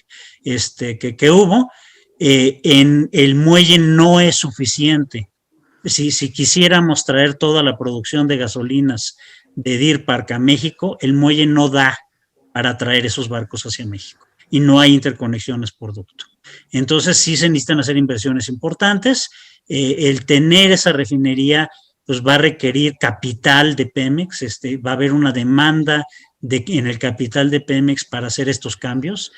que hubo. En el muelle no es suficiente. Si quisiéramos traer toda la producción de gasolinas de Deer Park a México, el muelle no da para traer esos barcos hacia México, y no hay interconexiones por ducto. Entonces sí se necesitan hacer inversiones importantes. El tener esa refinería pues va a requerir capital de Pemex, va a haber una demanda en el capital de Pemex para hacer estos cambios.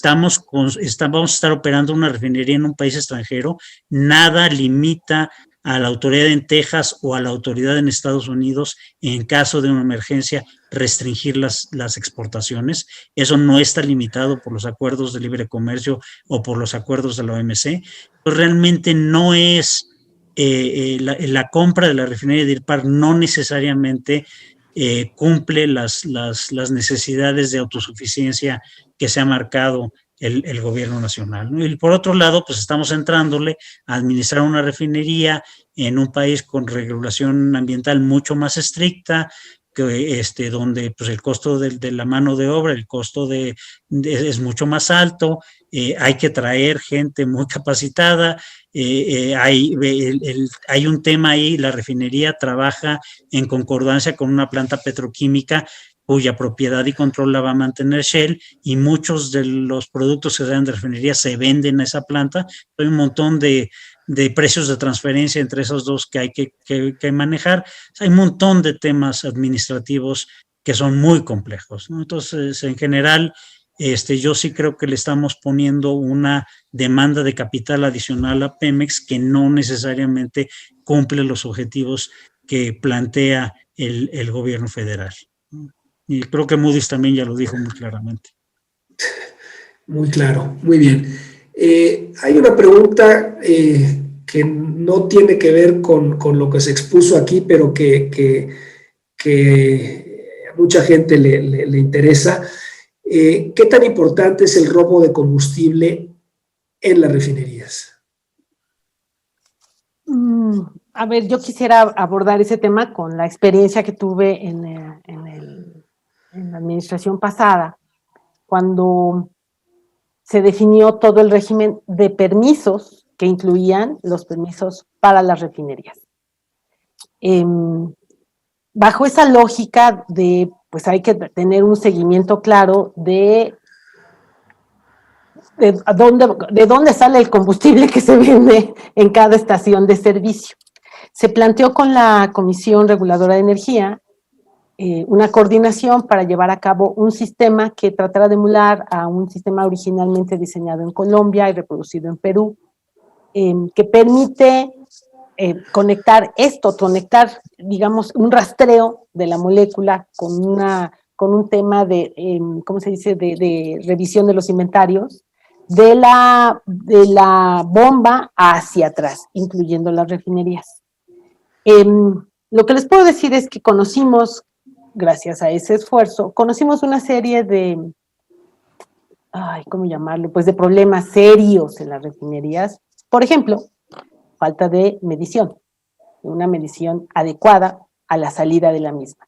Vamos a estar operando una refinería en un país extranjero. Nada limita a la autoridad en Texas o a la autoridad en Estados Unidos, en caso de una emergencia, restringir las exportaciones. Eso no está limitado por los acuerdos de libre comercio o por los acuerdos de la OMC. Pues realmente no es la compra de la refinería de Deer Park no necesariamente cumple las necesidades de autosuficiencia que se ha marcado el gobierno nacional, ¿no? Y por otro lado, pues estamos entrándole a administrar una refinería en un país con regulación ambiental mucho más estricta, donde pues el costo de la mano de obra, el costo es mucho más alto, hay que traer gente muy capacitada, hay un tema ahí, la refinería trabaja en concordancia con una planta petroquímica cuya propiedad y control la va a mantener Shell, y muchos de los productos que salen de refinería se venden a esa planta. Hay un montón de precios de transferencia entre esos dos que hay que manejar. Hay un montón de temas administrativos que son muy complejos, ¿no? Entonces, en general, yo sí creo que le estamos poniendo una demanda de capital adicional a Pemex que no necesariamente cumple los objetivos que plantea el gobierno federal. Y creo que Moody's también ya lo dijo muy claramente. Muy claro, muy bien. Hay una pregunta que no tiene que ver con lo que se expuso aquí, pero que a mucha gente le interesa. ¿Qué tan importante es el robo de combustible en las refinerías? A ver, yo quisiera abordar ese tema con la experiencia que tuve en la administración pasada, cuando se definió todo el régimen de permisos que incluían los permisos para las refinerías. Bajo esa lógica de, pues hay que tener un seguimiento claro de dónde sale el combustible que se vende en cada estación de servicio. Se planteó con la Comisión Reguladora de Energía una coordinación para llevar a cabo un sistema que tratara de emular a un sistema originalmente diseñado en Colombia y reproducido en Perú, que permite conectar, digamos, un rastreo de la molécula con un tema de, ¿cómo se dice?, de revisión de los inventarios, de la bomba hacia atrás, incluyendo las refinerías. Lo que les puedo decir es que gracias a ese esfuerzo, conocimos una serie de, ¿cómo llamarlo?, pues de problemas serios en las refinerías. Por ejemplo, falta de medición, una medición adecuada a la salida de la misma.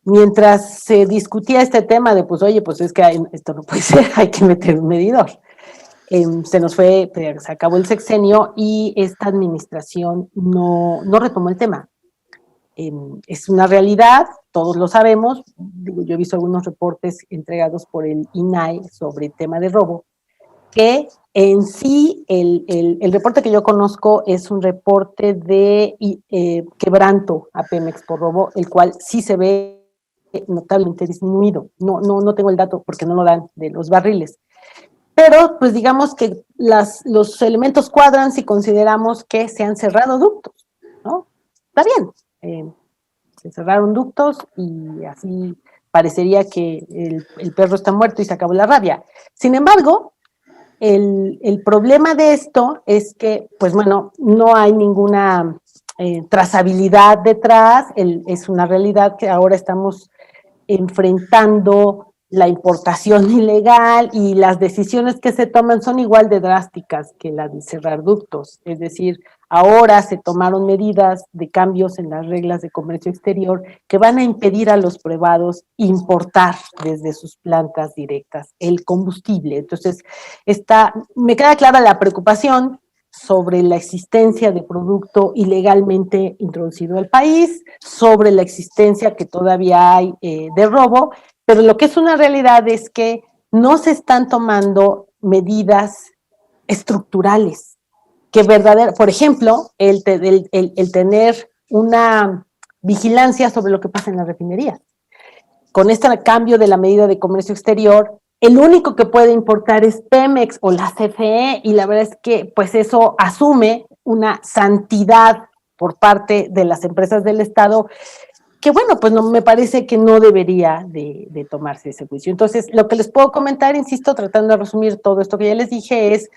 Mientras se discutía este tema de, pues, oye, pues es que esto no puede ser, hay que meter un medidor. Se acabó el sexenio y esta administración no retomó el tema. Es una realidad, todos lo sabemos. Digo, yo he visto algunos reportes entregados por el INAI sobre el tema de robo, que en sí el reporte que yo conozco es un reporte de quebranto a Pemex por robo, el cual sí se ve notablemente disminuido. No tengo el dato porque no lo dan de los barriles. Pero, pues digamos que los elementos cuadran si consideramos que se han cerrado ductos, ¿no? Está bien, se cerraron ductos y así parecería que el perro está muerto y se acabó la rabia. Sin embargo, el problema de esto es que, pues bueno, no hay ninguna trazabilidad detrás, es una realidad que ahora estamos enfrentando la importación ilegal y las decisiones que se toman son igual de drásticas que la de cerrar ductos. Es decir, ahora se tomaron medidas de cambios en las reglas de comercio exterior que van a impedir a los privados importar desde sus plantas directas el combustible. Entonces, me queda clara la preocupación sobre la existencia de producto ilegalmente introducido al país, sobre la existencia que todavía hay de robo, pero lo que es una realidad es que no se están tomando medidas estructurales, que por ejemplo, el tener una vigilancia sobre lo que pasa en las refinerías. Con este cambio de la medida de comercio exterior, el único que puede importar es Pemex o la CFE, y la verdad es que pues eso asume una santidad por parte de las empresas del Estado, que bueno, pues no, me parece que no debería de tomarse ese juicio. Entonces, lo que les puedo comentar, insisto, tratando de resumir todo esto que ya les dije, es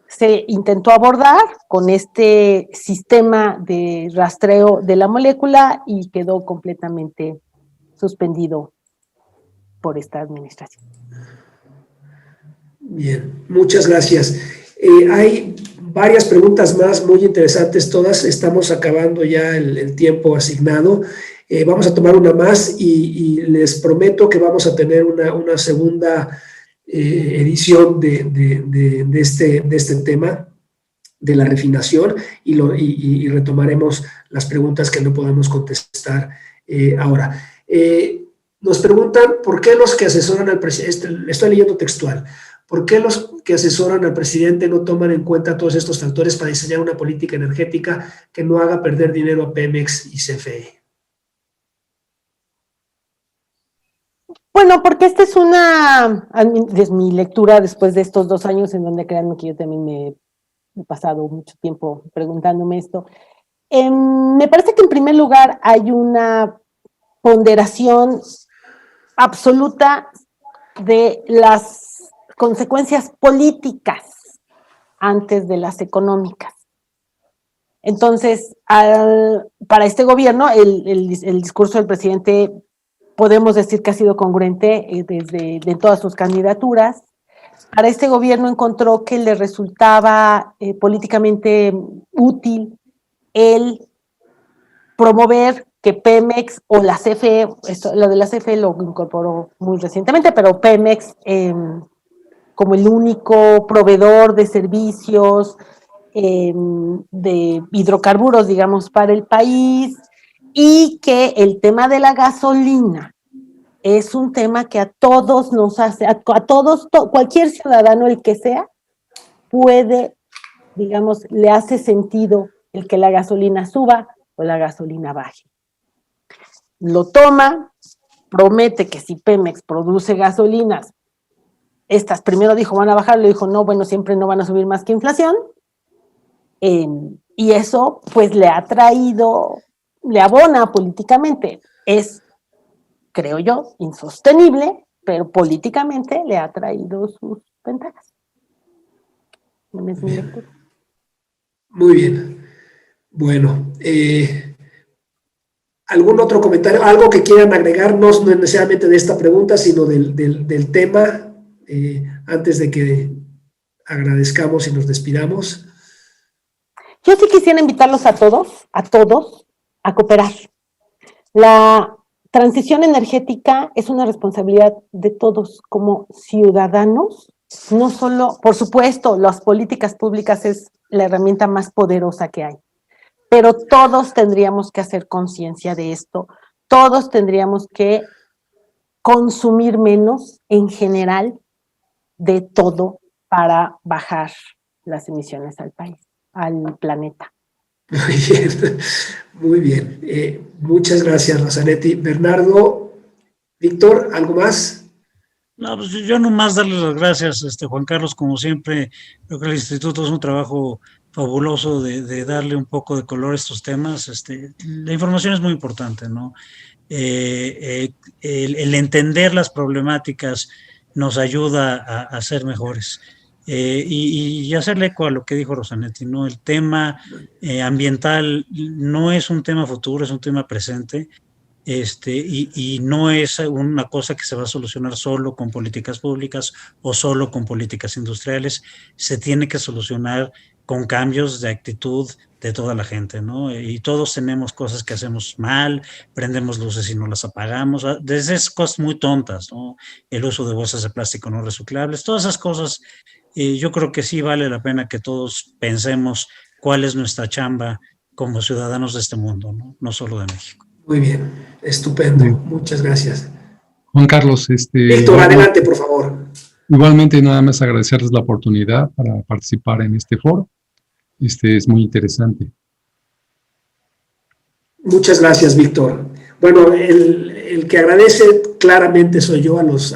se intentó abordar con este sistema de rastreo de la molécula y quedó completamente suspendido por esta administración. Bien, muchas gracias. Hay varias preguntas más muy interesantes todas. Estamos acabando ya el tiempo asignado. Vamos a tomar una más y les prometo que vamos a tener una segunda edición de este tema de la refinación y retomaremos las preguntas que no podemos contestar ahora. Nos preguntan por qué los que asesoran al presidente, estoy leyendo textual, ¿por qué los que asesoran al presidente no toman en cuenta todos estos factores para diseñar una política energética que no haga perder dinero a Pemex y CFE? Bueno, porque esta es mi lectura después de estos 2 años en donde créanme que yo también me he pasado mucho tiempo preguntándome esto. Me parece que en primer lugar hay una ponderación absoluta de las consecuencias políticas antes de las económicas. Entonces, para este gobierno, el discurso del presidente podemos decir que ha sido congruente de todas sus candidaturas. Para este gobierno encontró que le resultaba políticamente útil el promover que Pemex o la CFE, lo de la CFE lo incorporó muy recientemente, pero Pemex como el único proveedor de servicios de hidrocarburos, digamos, para el país, y que el tema de la gasolina es un tema que a todos nos hace, a todos, cualquier ciudadano, el que sea, puede, digamos, le hace sentido el que la gasolina suba o la gasolina baje. Lo toma, promete que si Pemex produce gasolinas, estas primero dijo van a bajar, le dijo no, bueno, siempre no van a subir más que inflación, y eso pues le abona políticamente. Es, creo yo, insostenible, pero políticamente le ha traído sus ventajas. Es mi lectura. Muy bien. Bueno, ¿algún otro comentario? ¿Algo que quieran agregarnos, no necesariamente de esta pregunta, sino del tema, antes de que agradezcamos y nos despidamos? Yo sí quisiera invitarlos a todos, a cooperar. La transición energética es una responsabilidad de todos como ciudadanos, no solo, por supuesto, las políticas públicas es la herramienta más poderosa que hay, pero todos tendríamos que hacer conciencia de esto, todos tendríamos que consumir menos en general de todo para bajar las emisiones al país, al planeta. Muy bien, muy bien. Muchas gracias, Rosanetti. Bernardo, Víctor, ¿algo más? No, pues yo nomás darles las gracias, Juan Carlos, como siempre. Creo que el instituto es un trabajo fabuloso de darle un poco de color a estos temas. La información es muy importante, ¿no? El entender las problemáticas nos ayuda a ser mejores. Y hacerle eco a lo que dijo Rosanetti, ¿no? El tema ambiental no es un tema futuro, es un tema presente. Y no es una cosa que se va a solucionar solo con políticas públicas o solo con políticas industriales, se tiene que solucionar con cambios de actitud de toda la gente, ¿no? Y todos tenemos cosas que hacemos mal, prendemos luces y no las apagamos, desde esas cosas muy tontas, ¿no? El uso de bolsas de plástico no reciclables, todas esas cosas, yo creo que sí vale la pena que todos pensemos cuál es nuestra chamba como ciudadanos de este mundo, ¿no? No solo de México. Muy bien, estupendo. Sí. Muchas gracias. Juan Carlos, Víctor, adelante, por favor. igualmente nada más agradecerles la oportunidad para participar en este foro. Es muy interesante. Muchas gracias, Víctor. Bueno, el que agradece claramente soy yo a los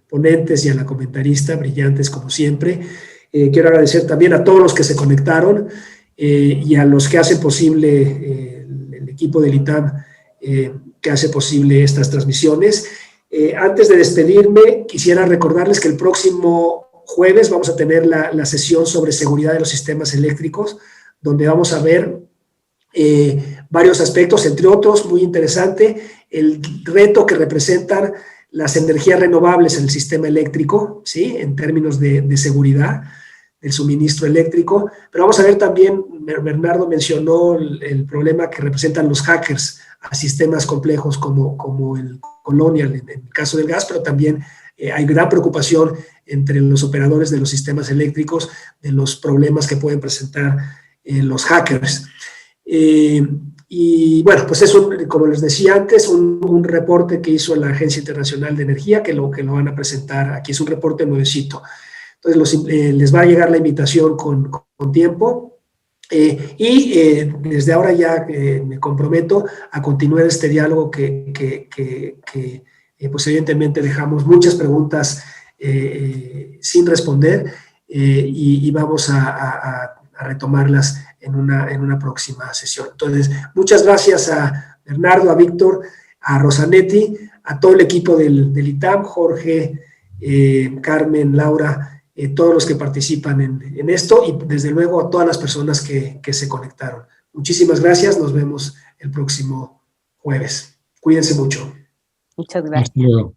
ponentes y a la comentarista, brillantes como siempre. Quiero agradecer también a todos los que se conectaron y a los que hacen posible el equipo del ITAM que hace posible estas transmisiones. Antes de despedirme, quisiera recordarles que el próximo jueves vamos a tener la sesión sobre seguridad de los sistemas eléctricos, donde vamos a ver varios aspectos, entre otros, muy interesante, el reto que representan las energías renovables en el sistema eléctrico, ¿sí? En términos de seguridad del suministro eléctrico, pero vamos a ver también, Bernardo mencionó el problema que representan los hackers a sistemas complejos como el Colonial, en el caso del gas, pero también hay gran preocupación entre los operadores de los sistemas eléctricos de los problemas que pueden presentar los hackers. Y bueno, pues es, como les decía antes, un reporte que hizo la Agencia Internacional de Energía, que lo van a presentar aquí, es un reporte nuevecito. Entonces les va a llegar la invitación con tiempo y desde ahora ya me comprometo a continuar este diálogo que pues evidentemente dejamos muchas preguntas sin responder y vamos a retomarlas en una próxima sesión. Entonces, muchas gracias a Bernardo, a Víctor, a Rosanetti, a todo el equipo del ITAM, Jorge, Carmen, Laura, todos los que participan en esto y desde luego a todas las personas que se conectaron. Muchísimas gracias, nos vemos el próximo jueves. Cuídense mucho. Muchas gracias. Hasta luego.